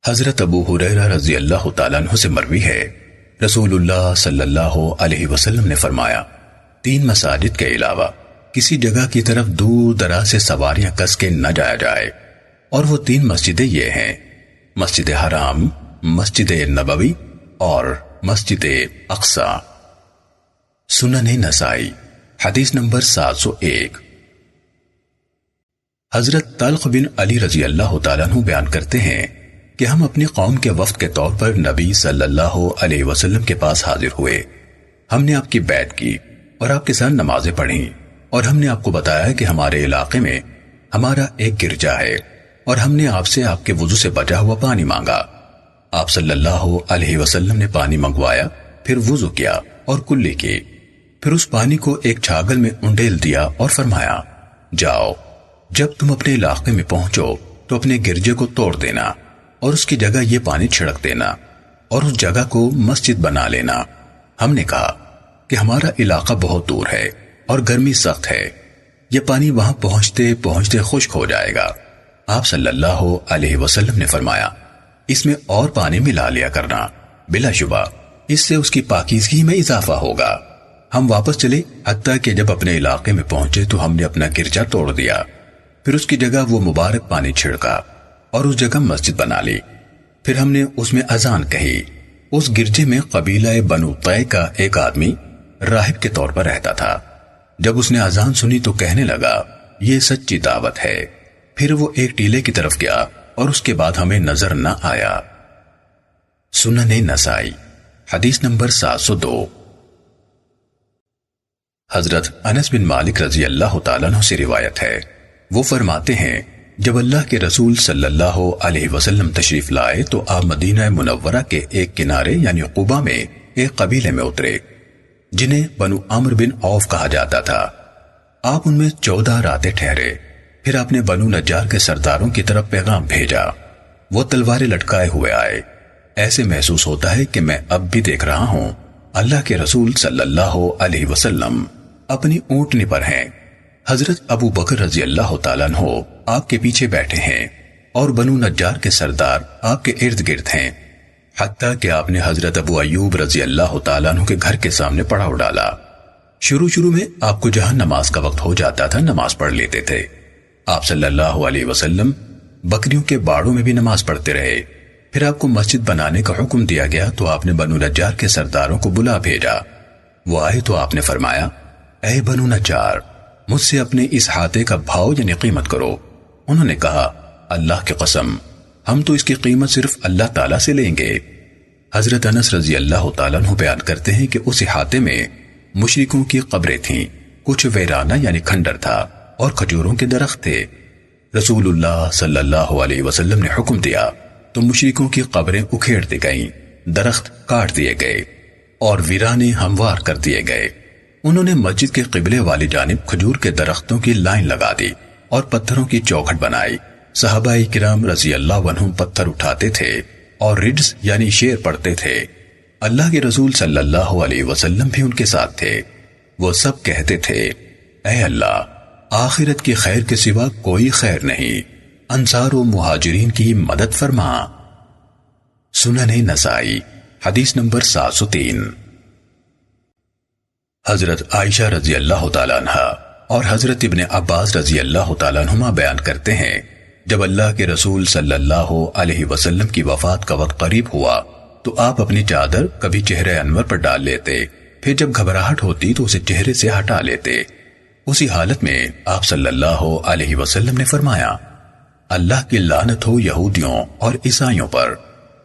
حضرت ابو ہریرہ رضی اللہ تعالیٰ عنہ سے مروی ہے، رسول اللہ صلی اللہ علیہ وسلم نے فرمایا، 3 مساجد کے علاوہ کسی جگہ کی طرف دور دراز سے سواریاں کس کے نہ جایا جائے، اور وہ 3 مسجدیں یہ ہیں: مسجد حرام، مسجد نبوی اور مسجد اقصی۔ سنن نسائی حدیث نمبر 701۔ حضرت طلق بن علی رضی اللہ تعالیٰ عنہ بیان کرتے ہیں کہ ہم اپنی قوم کے وفد کے طور پر نبی صلی اللہ علیہ وسلم کے پاس حاضر ہوئے۔ ہم نے آپ کی بیعت کی اور آپ کے ساتھ نمازیں پڑھیں، اور ہم نے آپ کو بتایا کہ ہمارے علاقے میں ہمارا ایک گرجا ہے، اور ہم نے آپ سے آپ کے وضو سے بچا ہوا پانی مانگا۔ آپ صلی اللہ علیہ وسلم نے پانی منگوایا، پھر وضو کیا اور کلی کی، پھر اس پانی کو ایک چھاگل میں انڈیل دیا اور فرمایا، جاؤ، جب تم اپنے علاقے میں پہنچو تو اپنے گرجے کو توڑ دینا اور اس کی جگہ یہ پانی چھڑک دینا اور اس جگہ کو مسجد بنا لینا۔ ہم نے کہا کہ ہمارا علاقہ بہت دور ہے اور گرمی سخت ہے، یہ پانی وہاں پہنچتے پہنچتے خشک ہو جائے گا۔ آپ صلی اللہ علیہ وسلم نے فرمایا، اس میں اور پانی ملا لیا کرنا، بلا شبہ اس سے اس کی پاکیزگی میں اضافہ ہوگا۔ ہم واپس چلے، حتیٰ کہ جب اپنے علاقے میں پہنچے تو ہم نے اپنا گرجا توڑ دیا، پھر اس کی جگہ وہ مبارک پانی چھڑکا اور اس جگہ مسجد بنا لی۔ پھر ہم نے اس میں اذان کہی۔ اس گرجے میں قبیلہ بنو طے کا ایک آدمی راہب کے طور پر رہتا تھا۔ جب اس نے اذان سنی تو کہنے لگا، یہ سچی دعوت ہے۔ پھر وہ ایک ٹیلے کی طرف گیا اور اس کے بعد ہمیں نظر نہ آیا۔ سنن نسائی حدیث نمبر 702۔ حضرت انس بن مالک رضی اللہ تعالیٰ عنہ سے روایت ہے، وہ فرماتے ہیں، جب اللہ کے رسول صلی اللہ علیہ وسلم تشریف لائے تو آپ مدینہ منورہ کے ایک کنارے یعنی قباء میں ایک قبیلے میں اترے جنہیں بنو عمرو بن عوف کہا جاتا تھا۔ آپ ان میں 14 راتیں ٹھہرے، پھر آپ نے بنو نجار کے سرداروں کی طرف پیغام بھیجا۔ وہ تلواریں لٹکائے ہوئے آئے۔ ایسے محسوس ہوتا ہے کہ میں اب بھی دیکھ رہا ہوں اللہ کے رسول صلی اللہ علیہ وسلم اپنی اونٹنی پر ہیں، حضرت ابو بکر رضی اللہ تعالیٰ عنہ آپ کے پیچھے بیٹھے ہیں اور بنو نجار کے سردار آپ کے ارد گرد ہیں، حتیٰ کہ آپ نے حضرت ابو ایوب رضی اللہ تعالیٰ عنہ کے گھر کے سامنے پڑاؤ ڈالا۔ شروع میں آپ کو جہاں نماز کا وقت ہو جاتا تھا نماز پڑھ لیتے تھے۔ آپ صلی اللہ علیہ وسلم بکریوں کے باڑوں میں بھی نماز پڑھتے رہے۔ پھر آپ کو مسجد بنانے کا حکم دیا گیا تو آپ نے بنو نجار کے سرداروں کو بلا بھیجا۔ وہ آئے تو آپ نے فرمایا، اے بنو نجار، مجھ سے اپنے اس ہاتھے کا بھاؤ یعنی قیمت کرو۔ انہوں نے کہا، اللہ کی قسم، ہم تو اس کی قیمت صرف اللہ تعالیٰ سے لیں گے۔ حضرت انس رضی اللہ تعالیٰ عنہ بیان کرتے ہیں کہ اس احاطے میں مشرکوں کی قبریں تھیں، کچھ ویرانہ یعنی کھنڈر تھا اور کھجوروں کے درخت تھے۔ رسول اللہ صلی اللہ علیہ وسلم نے حکم دیا تو مشرکوں کی قبریں اکھیڑ دی گئیں، درخت کاٹ دیے گئے اور ویرانے ہموار کر دیے گئے۔ انہوں نے مسجد کے قبلے والی جانب کھجور کے درختوں کی لائن لگا دی اور پتھروں کی چوکھٹ بنائی۔ صحابہ کرام رضی اللہ عنہم پتھر اٹھاتے تھے اور رجز یعنی شعر پڑھتے تھے۔ اللہ کے رسول صلی اللہ علیہ وسلم بھی ان کے ساتھ تھے۔ وہ سب کہتے تھے، اے اللہ، آخرت کی خیر کے سوا کوئی خیر نہیں، انصار و مہاجرین کی مدد فرما۔ سنن نسائی حدیث نمبر 703۔ حضرت عائشہ رضی اللہ تعالیٰ عنہ اور حضرت ابن عباس رضی اللہ تعالیٰ عنہما بیان کرتے ہیں، جب اللہ کے رسول صلی اللہ علیہ وسلم کی وفات کا وقت قریب ہوا تو آپ اپنی چادر کبھی چہرے انور پر ڈال لیتے، پھر جب گھبراہٹ ہوتی تو اسے چہرے سے ہٹا لیتے۔ اسی حالت میں آپ صلی اللہ علیہ وسلم نے فرمایا، اللہ کی لعنت ہو یہودیوں اور عیسائیوں پر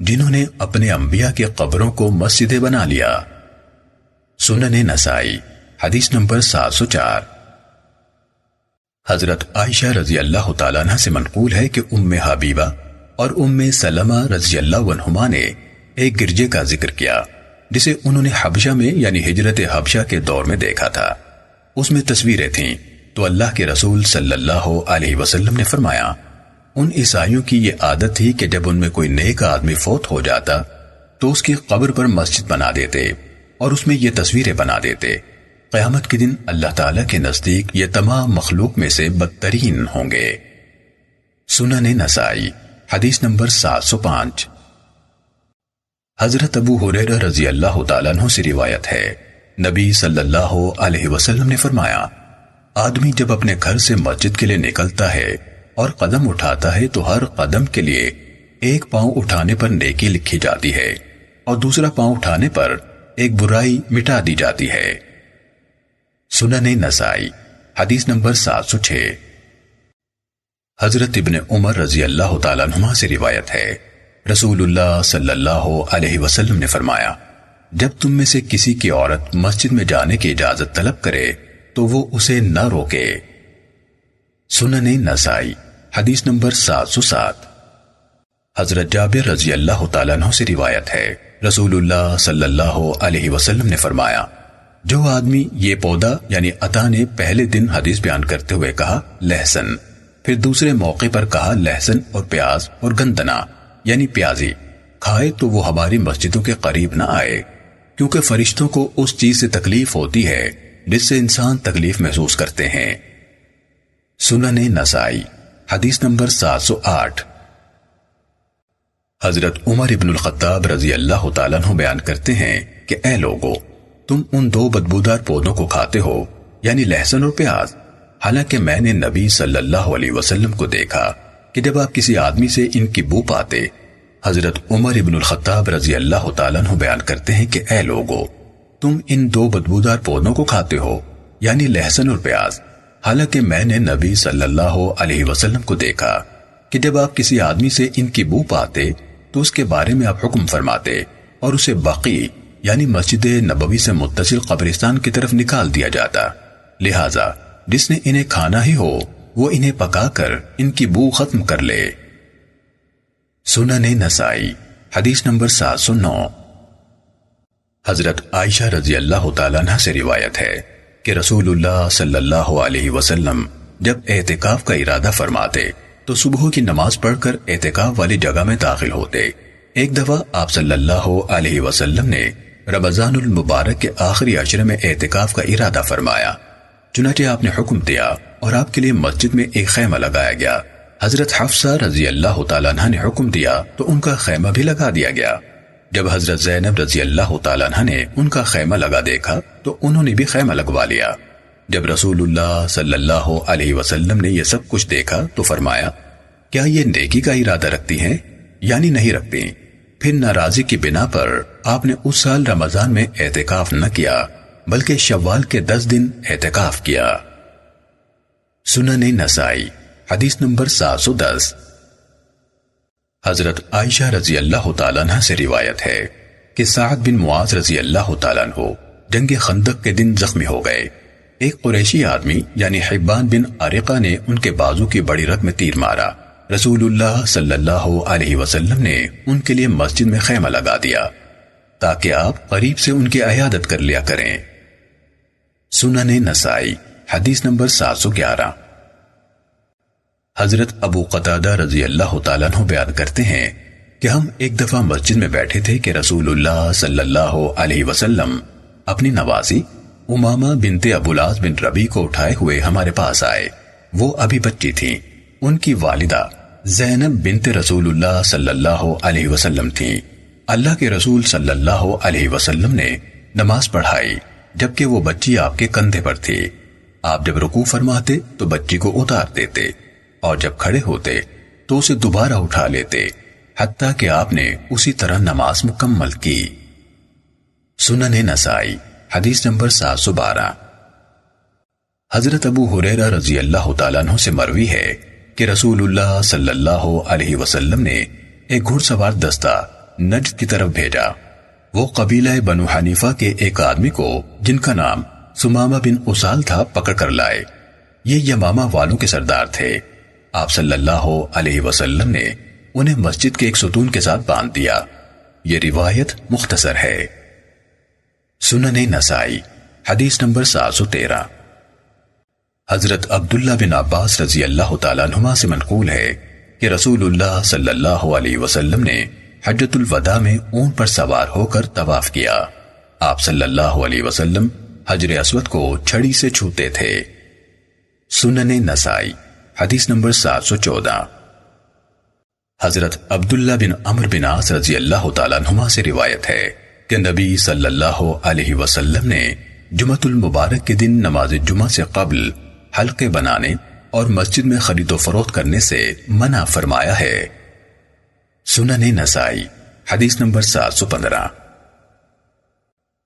جنہوں نے اپنے انبیاء کی قبروں کو مسجدیں بنا لیا۔ سنن نسائی حدیث نمبر 704۔ حضرت عائشہ رضی اللہ تعالیٰ عنہ سے منقول ہے کہ ام حبیبہ اور ام سلمہ رضی اللہ عنہما نے ایک گرجے کا ذکر کیا جسے انہوں نے حبشہ میں یعنی ہجرت حبشہ کے دور میں دیکھا تھا۔ اس میں تصویریں تھیں تو اللہ کے رسول صلی اللہ علیہ وسلم نے فرمایا، ان عیسائیوں کی یہ عادت تھی کہ جب ان میں کوئی نیک آدمی فوت ہو جاتا تو اس کی قبر پر مسجد بنا دیتے اور اس میں یہ تصویریں بنا دیتے۔ قیامت کے دن اللہ تعالیٰ کے نزدیک یہ تمام مخلوق میں سے بدترین ہوں گے۔ سنن نسائی حدیث نمبر 705۔ حضرت ابو ہریرہ رضی اللہ تعالیٰ عنہ سے روایت ہے، نبی صلی اللہ علیہ وسلم نے فرمایا، آدمی جب اپنے گھر سے مسجد کے لیے نکلتا ہے اور قدم اٹھاتا ہے تو ہر قدم کے لیے ایک پاؤں اٹھانے پر نیکی لکھی جاتی ہے اور دوسرا پاؤں اٹھانے پر ایک برائی مٹا دی جاتی ہے۔ سنن نسائی حدیث نمبر 706۔ حضرت ابن عمر رضی اللہ تعالیٰ عنہما سے روایت ہے، رسول اللہ صلی اللہ علیہ وسلم نے فرمایا، جب تم میں سے کسی کی عورت مسجد میں جانے کی اجازت طلب کرے تو وہ اسے نہ روکے۔ سنن نسائی حدیث نمبر 707۔ حضرت جابر رضی اللہ تعالیٰ عنہ سے روایت ہے، رسول اللہ صلی اللہ علیہ وسلم نے فرمایا، جو آدمی یہ پودا یعنی عطا نے پہلے دن حدیث بیان کرتے ہوئے کہا لہسن، پھر دوسرے موقع پر کہا لہسن اور پیاز اور گندنا یعنی پیازی کھائے تو وہ ہماری مسجدوں کے قریب نہ آئے، کیونکہ فرشتوں کو اس چیز سے تکلیف ہوتی ہے جس سے انسان تکلیف محسوس کرتے ہیں۔ سنن نسائی حدیث نمبر 708۔ حضرت عمر ابن الخطاب رضی اللہ تعالیٰ عنہ بیان کرتے ہیں کہ اے لوگو، تم ان دو بدبودار پودوں کو کھاتے ہو یعنی لہسن اور پیاز، حالانکہ میں نے نبی صلی اللہ علیہ وسلم کو دیکھا کہ جب آپ کسی آدمی سے ان کی بو پاتے۔ حضرت عمر ابن الخطاب رضی اللہ تعالیٰ عنہ بیان کرتے ہیں کہ اے لوگو، تم ان دو بدبودار پودوں کو کھاتے ہو یعنی لہسن اور پیاز، حالانکہ میں نے نبی صلی اللہ علیہ وسلم کو دیکھا کہ جب آپ کسی آدمی سے ان کی بو پاتے تو اس کے بارے میں آپ حکم فرماتے اور اسے بقیع یعنی مسجد نبوی سے متصل قبرستان کی طرف نکال دیا جاتا، لہٰذا جس نے انہیں کھانا ہی ہو وہ انہیں پکا کر ان کی بو ختم کر لے۔ سنن نسائی حدیث نمبر 709۔ حضرت عائشہ رضی اللہ تعالیٰ عنہ سے روایت ہے کہ رسول اللہ صلی اللہ علیہ وسلم جب اعتکاف کا ارادہ فرماتے تو صبح کی نماز پڑھ کر اعتکاف والی جگہ میں داخل ہوتے۔ ایک دفعہ آپ صلی اللہ علیہ وسلم نے رمضان المبارک کے آخری عشرے میں اعتکاف کا ارادہ فرمایا، چنانچہ آپ نے حکم دیا اور آپ کے لیے مسجد میں ایک خیمہ لگایا گیا۔ حضرت حفصہ رضی اللہ تعالیٰ عنہ نے حکم دیا تو ان کا خیمہ بھی لگا دیا گیا۔ جب حضرت زینب رضی اللہ تعالیٰ عنہ نے ان کا خیمہ لگا دیکھا تو انہوں نے بھی خیمہ لگوا لیا۔ جب رسول اللہ صلی اللہ علیہ وسلم نے یہ سب کچھ دیکھا تو فرمایا، کیا یہ نیکی کا ارادہ رکھتی ہیں یعنی نہیں رکھتی؟ پھر ناراضی کی بنا پر آپ نے اس سال رمضان میں اعتکاف نہ کیا بلکہ شوال کے 10 دن اعتکاف کیا۔ سنن نسائی حدیث نمبر 710۔ حضرت عائشہ رضی اللہ تعالیٰ عنہ سے روایت ہے کہ سعد بن معاذ رضی اللہ تعالیٰ عنہ جنگ خندق کے دن زخمی ہو گئے۔ ایک قریشی آدمی یعنی حبان بن عارقہ نے ان کے بازو کی بڑی رگ میں تیر مارا۔ رسول اللہ صلی اللہ علیہ وسلم نے ان کے لیے مسجد میں خیمہ لگا دیا تاکہ آپ قریب سے ان کی عیادت کر لیا کریں۔ سنن نسائی حدیث نمبر 711۔ حضرت ابو قتادہ رضی اللہ تعالیٰ عنہ بیان کرتے ہیں کہ ہم ایک دفعہ مسجد میں بیٹھے تھے کہ رسول اللہ صلی اللہ علیہ وسلم اپنی نوازی امامہ بنت ابو العاص بن ربیع کو اٹھائے ہوئے ہمارے پاس آئے۔ وہ ابھی بچی تھیں۔ ان کی والدہ زینب بنت رسول اللہ صلی اللہ علیہ وسلم تھیں۔ اللہ کے رسول صلی اللہ علیہ وسلم نے نماز پڑھائی جبکہ وہ بچی آپ کے کندھے پر تھی۔ آپ جب رکوع فرماتے تو بچی کو اتار دیتے اور جب کھڑے ہوتے تو اسے دوبارہ اٹھا لیتے حتیٰ کہ آپ نے اسی طرح نماز مکمل کی۔ سنن نسائی حدیث نمبر 712۔ حضرت ابو ہریرہ رضی اللہ تعالیٰ عنہ سے مروی ہے کہ رسول اللہ صلی اللہ علیہ وسلم نے ایک گھڑ سوار دستہ نجد کی طرف بھیجا۔ وہ قبیلہ بنو حنیفہ کے ایک آدمی کو جن کا نام سمامہ بن اسال تھا پکڑ کر لائے۔ یہ یمامہ والوں کے سردار تھے۔ آپ صلی اللہ علیہ وسلم نے انہیں مسجد کے ایک ستون کے ساتھ باندھ دیا۔ یہ روایت مختصر ہے۔ سنن نسائی حدیث نمبر 713۔ حضرت عبداللہ بن عباس رضی اللہ تعالیٰ عنہما سے منقول ہے کہ رسول اللہ صلی اللہ علیہ وسلم نے حجۃ الوداع میں اونٹ پر سوار ہو کر طواف کیا۔ آپ صلی اللہ علیہ وسلم حجر اسود کو چھڑی سے چھوتے تھے۔ سنن نسائی حدیث نمبر 714۔ حضرت عبداللہ بن عمرو بن عاص رضی اللہ تعالیٰ عنہما سے روایت ہے کہ نبی صلی اللہ علیہ وسلم نے جمعۃ المبارک کے دن نماز جمعہ سے قبل حلقے بنانے اور مسجد میں خرید و فروخت کرنے سے منع فرمایا ہے۔ سنن نسائی حدیث نمبر 715۔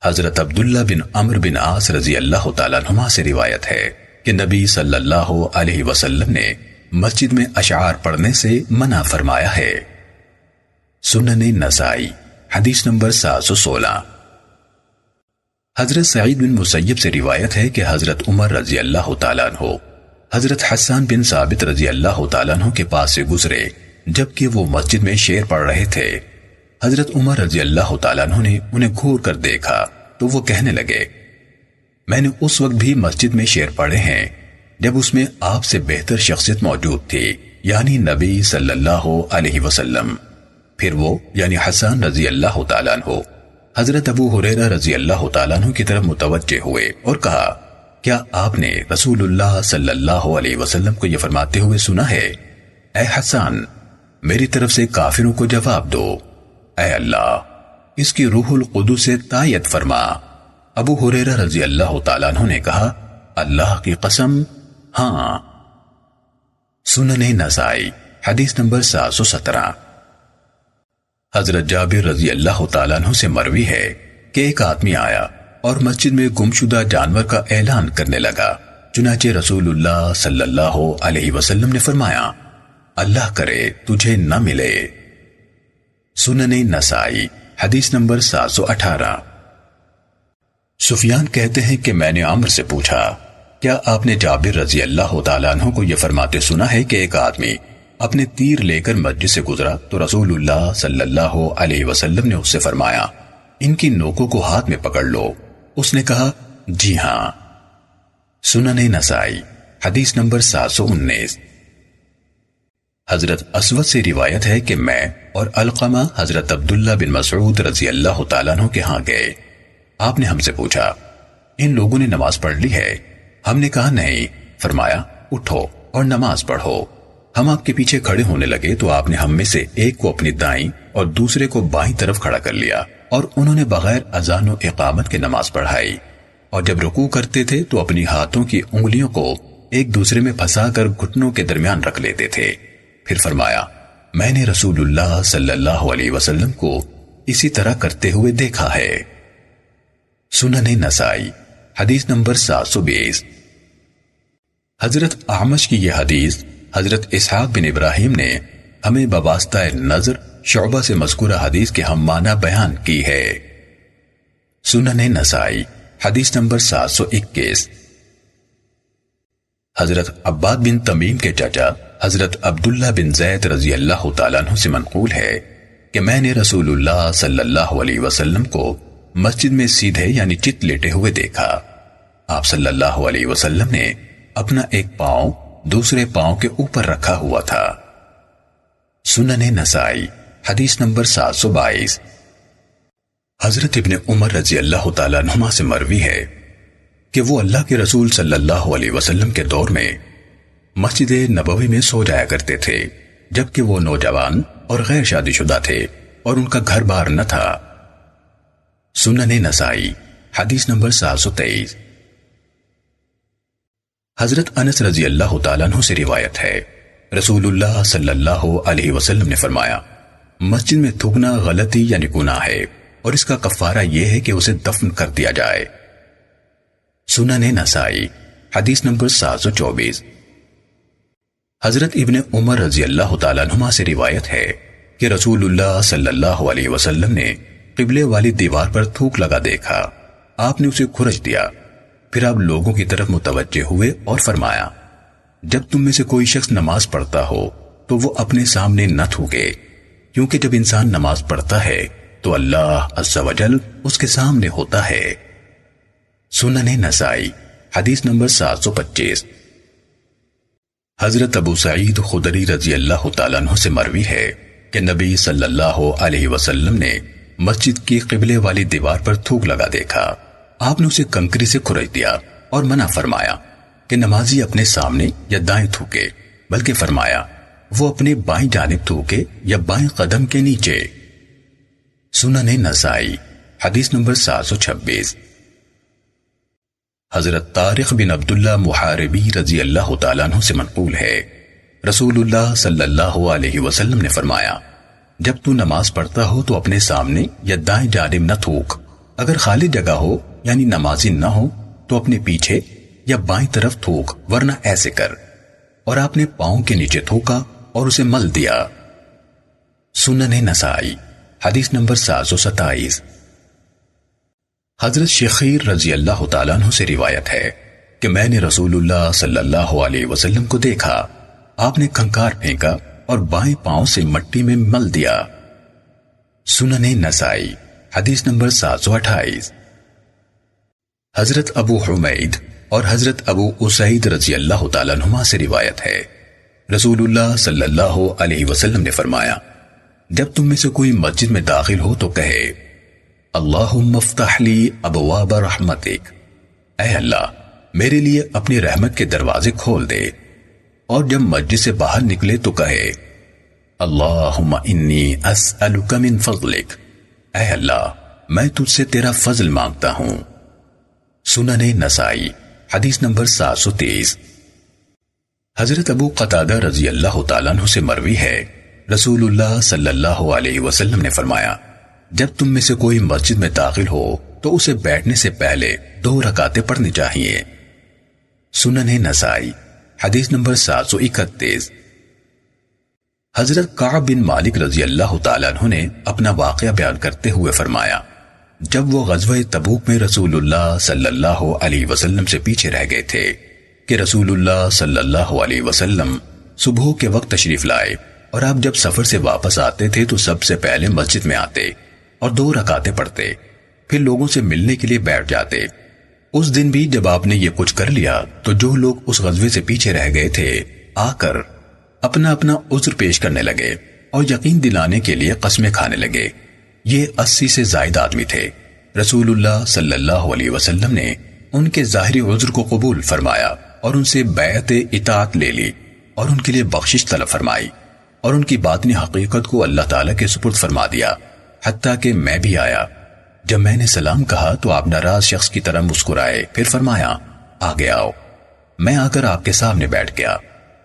حضرت عبداللہ بن عمرو بن عاص رضی اللہ تعالیٰ عنہما سے روایت ہے کہ نبی صلی اللہ علیہ وسلم نے مسجد میں اشعار پڑھنے سے منع فرمایا ہے۔ سنن نسائی حدیث نمبر 716۔ حضرت سعید بن مسیب سے روایت ہے کہ حضرت عمر رضی اللہ تعالیٰ عنہ حضرت حسان بن ثابت رضی اللہ تعالیٰ عنہ کے پاس سے گزرے جبکہ وہ مسجد میں شعر پڑھ رہے تھے۔ حضرت عمر رضی اللہ تعالیٰ عنہ نے انہیں گھور کر دیکھا تو وہ کہنے لگے، میں نے اس وقت بھی مسجد میں شعر پڑھے ہیں جب اس میں آپ سے بہتر شخصیت موجود تھی، یعنی نبی صلی اللہ علیہ وسلم۔ پھر وہ یعنی حسان رضی اللہ تعالیٰ عنہ حضرت ابو ہریرہ رضی اللہ تعالیٰ عنہ کی طرف متوجہ ہوئے اور کہا، کیا آپ نے رسول اللہ صلی اللہ علیہ وسلم کو یہ فرماتے ہوئے سنا ہے؟ اے حسان، میری طرف سے کافروں کو جواب دو، اے اللہ اس کی روح القدس سے تائید فرما۔ ابو ہریرہ رضی اللہ تعالیٰ عنہ نے کہا، اللہ کی قسم ہاں۔ سنن نسائی حدیث نمبر 717۔ حضرت جابر رضی اللہ تعالیٰ عنہ سے مروی ہے کہ ایک آدمی آیا اور مسجد میں گمشدہ جانور کا اعلان کرنے لگا، چنانچہ رسول اللہ صلی اللہ علیہ وسلم نے فرمایا، اللہ کرے تجھے نہ ملے۔ سنن نسائی حدیث نمبر 718۔ سفیان کہتے ہیں کہ میں نے عمر سے پوچھا، کیا آپ نے جابر رضی اللہ تعالیٰ عنہ کو یہ فرماتے سنا ہے کہ ایک آدمی اپنے تیر لے کر مسجد سے گزرا تو رسول اللہ صلی اللہ علیہ وسلم نے اس سے فرمایا، ان کی نوکوں کو ہاتھ میں پکڑ لو۔ اس نے کہا، جی ہاں۔ سنن نسائی حدیث نمبر 719۔ حضرت اسود سے روایت ہے کہ میں اور علقمہ حضرت عبداللہ بن مسعود رضی اللہ تعالیٰ عنہ کے ہاں گئے۔ آپ نے ہم سے پوچھا، ان لوگوں نے نماز پڑھ لی ہے؟ ہم نے کہا نہیں۔ فرمایا، اٹھو اور نماز پڑھو۔ ہم آپ کے پیچھے کھڑے ہونے لگے تو آپ نے ہم میں سے ایک کو اپنی دائیں اور دوسرے کو بائیں طرف کھڑا کر لیا اور انہوں نے بغیر اذان و اقامت کے نماز پڑھائی، اور جب رکوع کرتے تھے تو اپنی ہاتھوں کی انگلیوں کو ایک دوسرے میں پھنسا کر گھٹنوں کے درمیان رکھ لیتے تھے۔ پھر فرمایا، میں نے رسول اللہ صلی اللہ علیہ وسلم کو اسی طرح کرتے ہوئے دیکھا ہے۔ سنن نسائی حدیث نمبر 720۔ حضرت اعمش کی یہ حدیث حضرت اسحاق بن ابراہیم نے ہمیں بواسطہ نظر شعبہ سے مذکورہ حدیث کے ہم معنی بیان کی ہے۔ سنن نسائی حدیث نمبر 721۔ حضرت عباد بن تمیم کے چچا حضرت عبداللہ بن زید رضی اللہ تعالیٰ عنہ سے منقول ہے کہ میں نے رسول اللہ صلی اللہ علیہ وسلم کو مسجد میں سیدھے یعنی چت لیٹے ہوئے دیکھا۔ آپ صلی اللہ علیہ وسلم نے اپنا ایک پاؤں دوسرے پاؤں کے اوپر رکھا ہوا تھا۔ سنن نسائی حدیث نمبر 722۔ حضرت ابن عمر رضی اللہ تعالیٰ عنہما سے مروی ہے کہ وہ اللہ کے رسول صلی اللہ علیہ وسلم کے دور میں مسجد نبوی میں سو جایا کرتے تھے، جبکہ وہ نوجوان اور غیر شادی شدہ تھے اور ان کا گھر بار نہ تھا۔ سنن نسائی حدیث نمبر 723۔ حضرت انس رضی اللہ تعالیٰ عنہ سے روایت ہے، رسول اللہ صلی اللہ علیہ وسلم نے فرمایا، مسجد میں تھوکنا غلطی یعنی گناہ ہے اور اس کا کفارہ یہ ہے کہ اسے دفن کر دیا جائے۔ سنن نسائی حدیث نمبر 724۔ حضرت ابن عمر رضی اللہ تعالیٰ عنہما سے روایت ہے کہ رسول اللہ صلی اللہ علیہ وسلم نے قبلے والی دیوار پر تھوک لگا دیکھا، آپ نے اسے کھرچ دیا، پھر آپ لوگوں کی طرف متوجہ ہوئے اور فرمایا، جب تم میں سے کوئی شخص نماز پڑھتا ہو تو وہ اپنے سامنے نہ تھوکے، کیونکہ جب انسان نماز پڑھتا ہے تو اللہ عز و جل اس کے سامنے ہوتا ہے۔ سنن نسائی حدیث نمبر 725۔ حضرت ابو سعید خدری رضی اللہ تعالیٰ عنہ سے مروی ہے کہ نبی صلی اللہ علیہ وسلم نے مسجد کی قبلے والی دیوار پر تھوک لگا دیکھا، آپ نے اسے کنکری سے کھرچ دیا اور منع فرمایا کہ نمازی اپنے سامنے یا دائیں تھوکے، بلکہ فرمایا وہ اپنے بائیں جانب تھوکے یا بائیں قدم کے نیچے۔ سنن نسائی حدیث نمبر 726۔ حضرت طارق بن عبداللہ محاربی رضی اللہ تعالیٰ عنہ سے منقول ہے، رسول اللہ صلی اللہ علیہ وسلم نے فرمایا، جب تو نماز پڑھتا ہو تو اپنے سامنے یا دائیں جانب نہ تھوک، اگر خالی جگہ ہو یعنی نمازی نہ ہو تو اپنے پیچھے یا بائیں طرف تھوک، ورنہ ایسے کر۔ اور آپ نے پاؤں کے نیچے تھوکا اور اسے مل دیا۔ سنن نسائی حدیث نمبر 727۔ حضرت شخیر رضی اللہ تعالیٰ عنہ سے روایت ہے کہ میں نے رسول اللہ صلی اللہ علیہ وسلم کو دیکھا، آپ نے کھنکار پھینکا اور بائیں پاؤں سے مٹی میں مل دیا۔ سنن نسائی حدیث نمبر 728۔ حضرت ابو حمید اور حضرت ابو اسید رضی اللہ تعالیٰ عنہما سے روایت ہے، رسول اللہ صلی اللہ علیہ وسلم نے فرمایا، جب تم میں سے کوئی مسجد میں داخل ہو تو کہے، اللہم افتح لی ابواب رحمتک، اے اللہ میرے لیے اپنی رحمت کے دروازے کھول دے۔ اور جب مسجد سے باہر نکلے تو کہے، اللہم انی اسألک من فضلک، اے اللہ میں تجھ سے تیرا فضل مانگتا ہوں۔ سنن نسائی حدیث نمبر 723۔ حضرت ابو قتادہ رضی اللہ تعالیٰ عنہ سے مروی ہے، رسول اللہ صلی اللہ علیہ وسلم نے فرمایا، جب تم میں سے کوئی مسجد میں داخل ہو تو اسے بیٹھنے سے پہلے 2 رکعتیں پڑھنی چاہیے۔ سنن نسائی حدیث نمبر 731۔ حضرت کعب بن مالک رضی اللہ تعالیٰ عنہ نے اپنا واقعہ بیان کرتے ہوئے فرمایا، جب وہ غزوہ تبوک میں رسول اللہ صلی اللہ علیہ وسلم سے پیچھے رہ گئے تھے کہ رسول اللہ صلی اللہ علیہ وسلم صبح کے وقت تشریف لائے، اور آپ جب سفر سے واپس آتے تھے تو سب سے پہلے مسجد میں آتے اور 2 رکعتیں پڑھتے، پھر لوگوں سے ملنے کے لیے بیٹھ جاتے۔ اس دن بھی جب آپ نے یہ کچھ کر لیا تو جو لوگ اس غزوے سے پیچھے رہ گئے تھے آ کر اپنا اپنا عذر پیش کرنے لگے اور یقین دلانے کے لیے قسمیں کھانے لگے۔ یہ 80 سے زائد آدمی تھے۔ رسول اللہ صلی اللہ علیہ وسلم نے ان کے ظاہری عذر کو قبول فرمایا اور ان سے بیعت اطاعت لے لی اور ان کے لیے بخشش طلب فرمائی، اور ان کی باطنی حقیقت کو اللہ تعالیٰ کے سپرد فرما دیا، حتیٰ کہ میں بھی آیا۔ جب میں نے سلام کہا تو آپ ناراض شخص کی طرح مسکرائے، پھر فرمایا، آگے آؤ۔ میں آ کر آپ کے سامنے بیٹھ گیا۔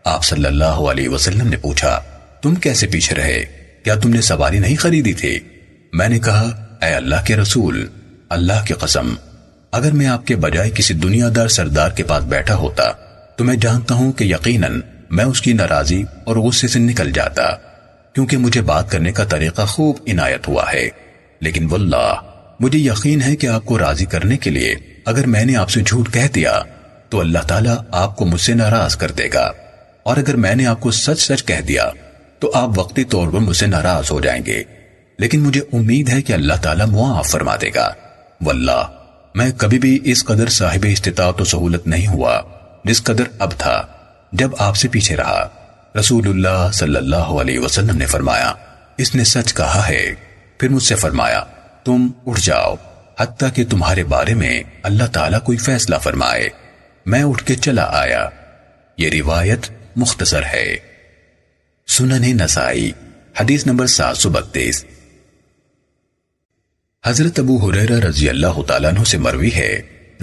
آپ صلی اللہ علیہ وسلم نے پوچھا، تم کیسے پیچھے رہے؟ کیا تم نے سواری نہیں خریدی تھی؟ میں نے کہا، اے اللہ کے رسول، اللہ کی قسم، اگر میں آپ کے بجائے کسی دنیا دار سردار کے پاس بیٹھا ہوتا تو میں جانتا ہوں کہ یقیناً میں اس کی ناراضی اور غصے سے نکل جاتا، کیونکہ مجھے بات کرنے کا طریقہ خوب عنایت ہوا ہے۔ لیکن واللہ مجھے یقین ہے کہ آپ کو راضی کرنے کے لیے اگر میں نے آپ سے جھوٹ کہہ دیا تو اللہ تعالیٰ آپ کو مجھ سے ناراض کر دے گا، اور اگر میں نے آپ کو سچ سچ کہہ دیا تو آپ وقتی طور پر مجھ سے ناراض ہو جائیں گے، لیکن مجھے امید ہے کہ اللہ تعالیٰ معاف فرما دے گا۔ واللہ میں کبھی بھی اس قدر صاحب استطاعت و سہولت نہیں ہوا جس قدر اب تھا جب آپ سے پیچھے رہا۔ رسول اللہ صلی اللہ علیہ وسلم نے فرمایا، اس نے سچ کہا ہے۔ پھر مجھ سے فرمایا، تم اٹھ جاؤ حتیٰ کہ تمہارے بارے میں اللہ تعالیٰ کوئی فیصلہ فرمائے۔ میں اٹھ کے چلا آیا۔ یہ روایت مختصر ہے۔ سنن نسائی حدیث نمبر 732۔ حضرت ابو ہریرہ رضی اللہ تعالیٰ عنہ سے مروی ہے،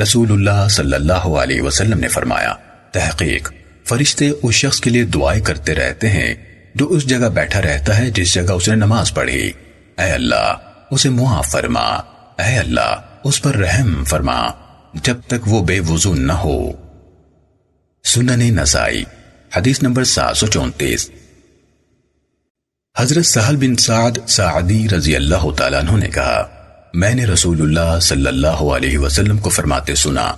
رسول اللہ صلی اللہ علیہ وسلم نے فرمایا، تحقیق فرشتے اس شخص کے لیے دعائیں کرتے رہتے ہیں جو اس جگہ بیٹھا رہتا ہے جس جگہ اس نے نماز پڑھی۔ اے اللہ اسے معاف فرما، اے اللہ اس پر رحم فرما، جب تک وہ بے وضو نہ ہو۔ سنن نسائی حدیث نمبر 734۔ حضرت سہل بن سعد ساعدی رضی اللہ تعالیٰ عنہ نے کہا، میں نے رسول اللہ صلی اللہ علیہ وسلم کو فرماتے سنا،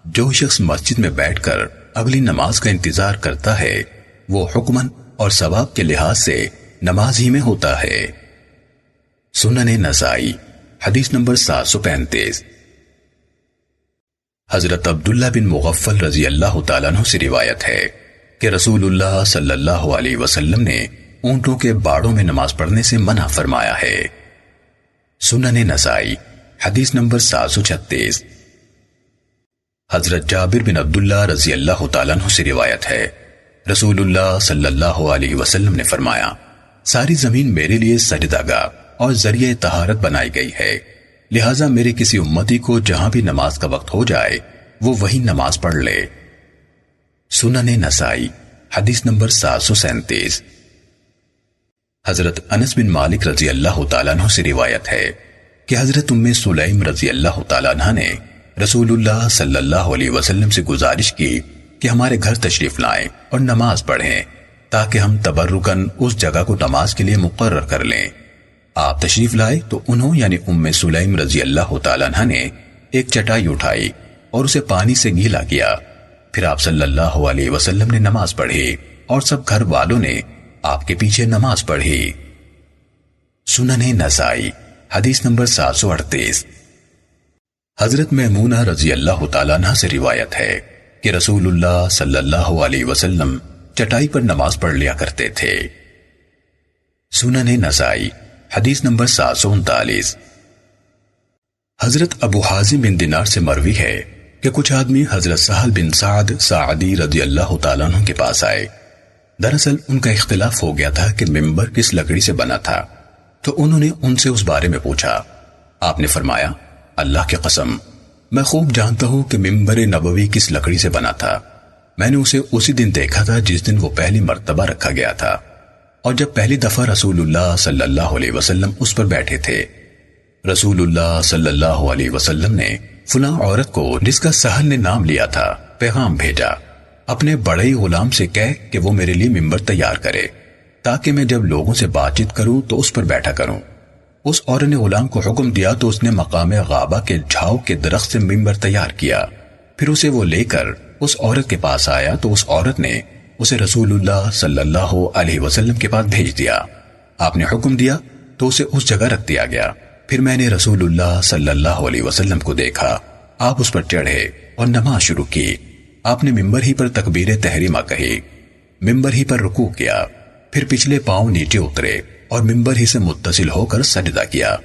جو شخص مسجد میں بیٹھ کر اگلی نماز کا انتظار کرتا ہے وہ حکماً اور ثواب کے لحاظ سے نماز ہی میں ہوتا ہے۔ سنن نسائی حدیث نمبر 735۔ حضرت عبداللہ بن مغفل رضی اللہ تعالیٰ عنہ سے روایت ہے کہ رسول اللہ صلی اللہ علیہ وسلم نے اونٹوں کے باڑوں میں نماز پڑھنے سے منع فرمایا ہے۔ سنن نسائی حدیث نمبر 736۔ حضرت جابر بن عبداللہ رضی اللہ تعالیٰ عنہ سے روایت ہے رسول اللہ صلی اللہ علیہ وسلم نے فرمایا، ساری زمین میرے لیے سجدہ گاہ اور ذریعہ طہارت بنائی گئی ہے، لہٰذا میرے کسی امتی کو جہاں بھی نماز کا وقت ہو جائے وہ وہی نماز پڑھ لے۔ سنن نسائی حدیث نمبر 737۔ حضرت انس بن مالک رضی اللہ تعالیٰ عنہ سے روایت ہے کہ حضرت ام سلیم رضی اللہ تعالیٰ عنہ نے رسول اللہ صلی اللہ علیہ وسلم سے گزارش کی کہ ہمارے گھر تشریف لائیں اور نماز پڑھیں تاکہ ہم تبرکاً اس جگہ کو نماز کے لیے مقرر کر لیں۔ آپ تشریف لائے تو انہوں یعنی ام سلیم رضی اللہ تعالیٰ عنہ نے ایک چٹائی اٹھائی اور اسے پانی سے گیلا کیا، پھر آپ صلی اللہ علیہ وسلم نے نماز پڑھی اور سب گھر والوں نے آپ کے پیچھے نماز پڑھی۔ سنن نسائی حدیث نمبر 738۔ حضرت میمونہ رضی اللہ تعالیٰ عنہ سے روایت ہے کہ رسول اللہ صلی اللہ علیہ وسلم چٹائی پر نماز پڑھ لیا کرتے تھے۔ سنن نسائی حدیث نمبر 739۔ حضرت ابو حازم بن دینار سے مروی ہے کہ کچھ آدمی حضرت سہل بن سعد ساعدی رضی اللہ تعالیٰ عنہ کے پاس آئے۔ دراصل ان کا اختلاف ہو گیا تھا کہ ممبر کس لکڑی سے بنا تھا، تو انہوں نے ان سے اس بارے میں پوچھا۔ آپ نے فرمایا، اللہ کی قسم میں خوب جانتا ہوں کہ ممبر نبوی کس لکڑی سے بنا تھا، میں نے اسے اسی دن دیکھا تھا جس دن وہ پہلی مرتبہ رکھا گیا تھا، اور جب پہلی دفعہ رسول اللہ صلی اللہ علیہ وسلم اس پر بیٹھے تھے۔ رسول اللہ صلی اللہ علیہ وسلم نے فلاں عورت کو جس کا سہل نے نام لیا تھا پیغام بھیجا، اپنے بڑے ہی غلام سے کہہ کہ وہ میرے لیے ممبر تیار کرے تاکہ میں جب لوگوں سے بات چیت کروں تو اس پر بیٹھا کروں۔ اس عورت نے غلام کو حکم دیا تو اس نے مقام غابہ کے جھاؤ کے درخت سے ممبر تیار کیا، پھر اسے وہ لے کر اس عورت کے پاس آیا تو اس عورت نے اسے رسول اللہ صلی اللہ علیہ وسلم کے پاس بھیج دیا۔ آپ نے حکم دیا تو اسے اس جگہ رکھ دیا گیا۔ پھر میں نے رسول اللہ صلی اللہ علیہ وسلم کو دیکھا، آپ اس پر چڑھے اور نماز شروع کی۔ آپ نے ممبر ہی پر تکبیر تحریمہ کہی، ممبر ہی پر رکوع کیا، پھر پچھلے پاؤں نیچے اترے اور ممبر ہی سے متصل ہو کر سجدہ کیا،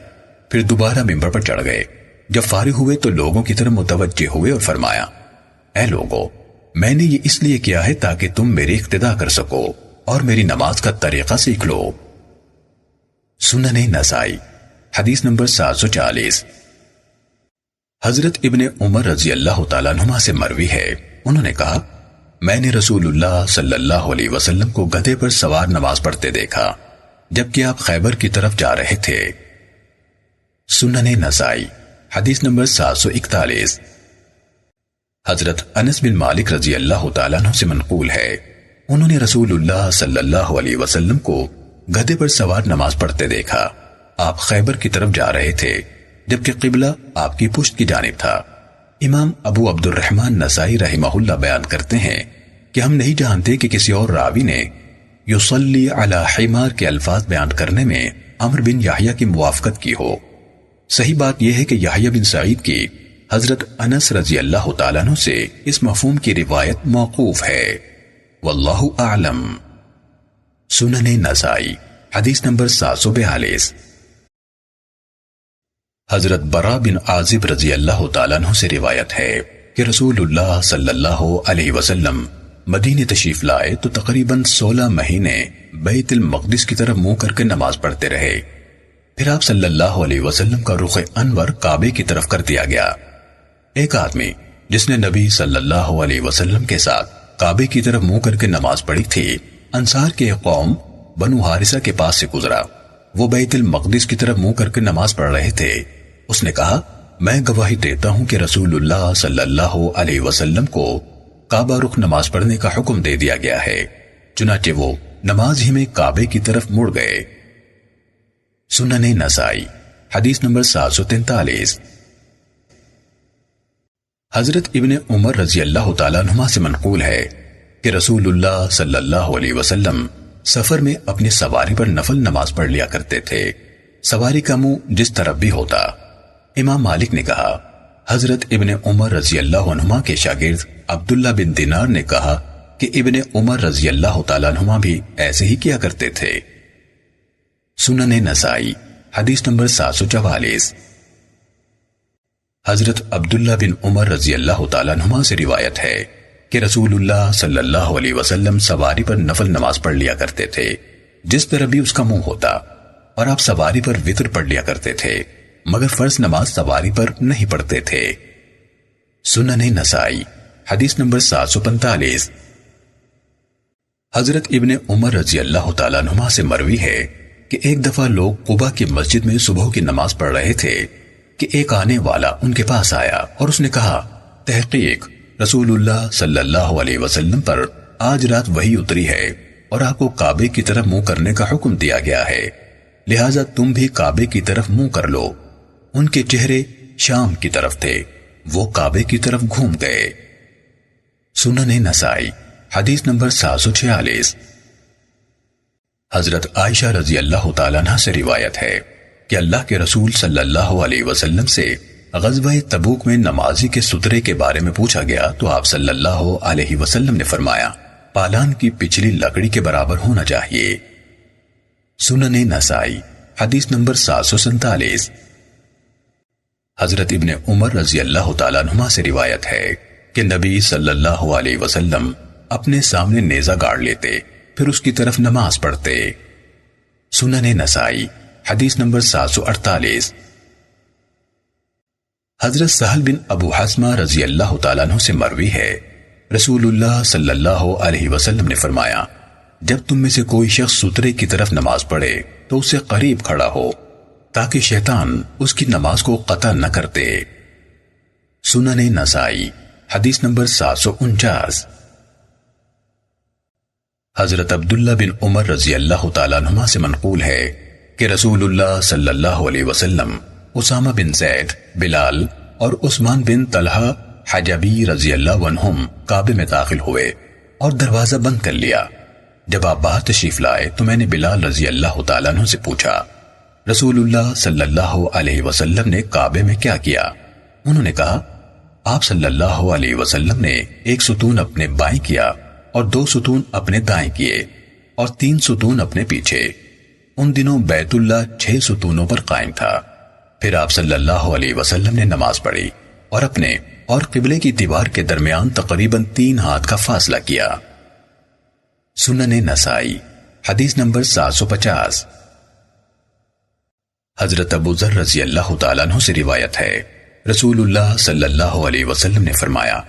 پھر دوبارہ ممبر پر چڑھ گئے۔ جب فارغ ہوئے تو لوگوں کی طرف متوجہ ہوئے اور فرمایا، اے لوگو، میں نے یہ اس لیے کیا ہے تاکہ تم میری اقتداء کر سکو اور میری نماز کا طریقہ سیکھ لو۔ سنن نسائی حدیث نمبر 740۔ حضرت ابن عمر رضی اللہ تعالیٰ عنہما سے مروی ہے، انہوں نے کہا، میں نے رسول اللہ صلی اللہ علیہ وسلم کو گدھے پر سوار نماز پڑھتے دیکھا جبکہ آپ خیبر کی طرف جا رہے تھے۔ سنن نسائی حدیث نمبر 741۔ حضرت انس بن مالک رضی اللہ تعالیٰ عنہ سے منقول ہے، انہوں نے رسول اللہ صلی اللہ علیہ وسلم کو گدھے پر سوار نماز پڑھتے دیکھا۔ آپ خیبر کی طرف جا رہے تھے جبکہ قبلہ آپ کی پشت کی جانب تھا۔ امام ابو عبد الرحمن نسائی رحمہ اللہ بیان کرتے ہیں کہ ہم نہیں جانتے کہ کسی اور راوی نے یصلی علی حمار کے الفاظ بیان کرنے میں عمرو بن یحییٰ کی موافقت کی ہو۔ صحیح بات یہ ہے کہ یحییٰ بن سعید کی حضرت انس رضی اللہ تعالیٰ عنہ سے اس مفہوم کی روایت موقوف ہے، واللہ اعلم۔ سنن نسائی حدیث نمبر 742۔ حضرت برا بن عازب رضی اللہ تعالیٰ عنہ سے روایت ہے کہ رسول اللہ صلی اللہ علیہ وسلم مدینے تشریف لائے تو تقریباً 16 مہینے بیت المقدس کی طرف منہ کر کے نماز پڑھتے رہے۔ پھر آپ صلی اللہ علیہ وسلم کا رخ انور کعبے کی طرف کر دیا گیا۔ ایک آدمی جس نے نبی صلی اللہ علیہ وسلم کے ساتھ کعبے کی طرف منہ کر کے نماز پڑھی تھی، انصار کے قوم بنو حارثہ کے پاس سے گزرا۔ وہ بیت المقدس کی طرف منہ کر کے نماز پڑھ رہے تھے۔ اس نے کہا، میں گواہی دیتا ہوں کہ رسول اللہ صلی اللہ علیہ وسلم کو کعبہ رخ نماز پڑھنے کا حکم دے دیا گیا ہے۔ چنانچہ وہ نماز ہی میں کعبے کی طرف مڑ گئے۔ سنن نسائی حدیث نمبر 743۔ حضرت ابن عمر رضی اللہ تعالیٰ عنہما سے منقول ہے کہ رسول اللہ صلی اللہ علیہ وسلم سفر میں اپنی سواری پر نفل نماز پڑھ لیا کرتے تھے، سواری کا منہ جس طرف بھی ہوتا۔ امام مالک نے کہا، حضرت ابن عمر رضی اللہ عنہما کے شاگرد عبداللہ بن دینار نے کہا کہ ابن عمر رضی اللہ تعالیٰ عنہما بھی ایسے ہی کیا کرتے تھے۔ سنن نسائی حدیث نمبر 744۔ حضرت عبداللہ بن عمر رضی اللہ تعالیٰ عنہما سے روایت ہے کہ رسول اللہ صلی اللہ علیہ وسلم سواری پر نفل نماز پڑھ لیا کرتے تھے جس طرح بھی اس کا منہ ہوتا، اور آپ سواری پر وتر پڑھ لیا کرتے تھے مگر فرض نماز سواری پر نہیں پڑھتے تھے۔ سنن نسائی حدیث نمبر 745۔ حضرت ابن عمر رضی اللہ تعالیٰ عنہما سے مروی ہے کہ ایک دفعہ لوگ قباء کی مسجد میں صبح کی نماز پڑھ رہے تھے کہ ایک آنے والا ان کے پاس آیا اور اس نے کہا، تحقیق رسول اللہ صلی اللہ علیہ وسلم پر آج رات وحی اتری ہے اور آپ کو کعبے کی طرف منہ کرنے کا حکم دیا گیا ہے، لہٰذا تم بھی کعبے کی طرف منہ کر لو۔ ان کے چہرے شام کی طرف تھے، وہ کعبے کی طرف گھوم گئے۔ سنن نسائی حدیث نمبر 746۔ حضرت عائشہ رضی اللہ تعالیٰ عنہ سے روایت ہے کہ اللہ کے رسول صلی اللہ علیہ وسلم سے غزوہ تبوک میں نمازی کے سترے کے بارے میں پوچھا گیا تو آپ صلی اللہ علیہ وسلم نے فرمایا، پالان کی پچھلی لکڑی کے برابر ہونا چاہیے۔ سنن نسائی حدیث نمبر 747۔ حضرت ابن عمر رضی اللہ تعالیٰ عنہما سے روایت ہے کہ نبی صلی اللہ علیہ وسلم اپنے سامنے نیزہ گاڑ لیتے پھر اس کی طرف نماز پڑھتے۔ سنن نسائی حدیث نمبر 748۔ حضرت سہل بن ابو حسمہ رضی اللہ تعالیٰ عنہ سے مروی ہے رسول اللہ صلی اللہ علیہ وسلم نے فرمایا، جب تم میں سے کوئی شخص سترے کی طرف نماز پڑھے تو اس سے قریب کھڑا ہو تاکہ شیطان اس کی نماز کو قطع نہ کرتے۔ سنن نسائی حدیث نمبر 749۔ حضرت عبداللہ بن عمر رضی اللہ تعالیٰ عنہما سے منقول ہے کہ رسول اللہ صلی اللہ علیہ وسلم اسامہ بن زید، بلال اور عثمان بن طلحہ حجبی رضی اللہ عنہم کعبے میں داخل ہوئے اور دروازہ بند کر لیا۔ جب آپ باہر تشریف لائے تو میں نے بلال رضی اللہ تعالیٰ عنہ سے پوچھا، رسول اللہ صلی اللہ علیہ وسلم نے کعبے میں کیا کیا؟ انہوں نے کہا، آپ صلی اللہ علیہ وسلم نے ایک ستون اپنے بائیں کیا اور 2 ستون اپنے دائیں کیے اور 3 ستون اپنے پیچھے۔ ان دنوں بیت اللہ 6 ستونوں پر قائم تھا۔ پھر آپ صلی اللہ علیہ وسلم نے نماز پڑھی اور اپنے اور قبلے کی دیوار کے درمیان تقریباً 3 ہاتھ کا فاصلہ کیا۔ سنن نسائی حدیث نمبر 750۔ حضرت ابو ذر رضی اللہ تعالیٰ عنہ سے روایت ہے رسول اللہ صلی اللہ علیہ وسلم نے فرمایا،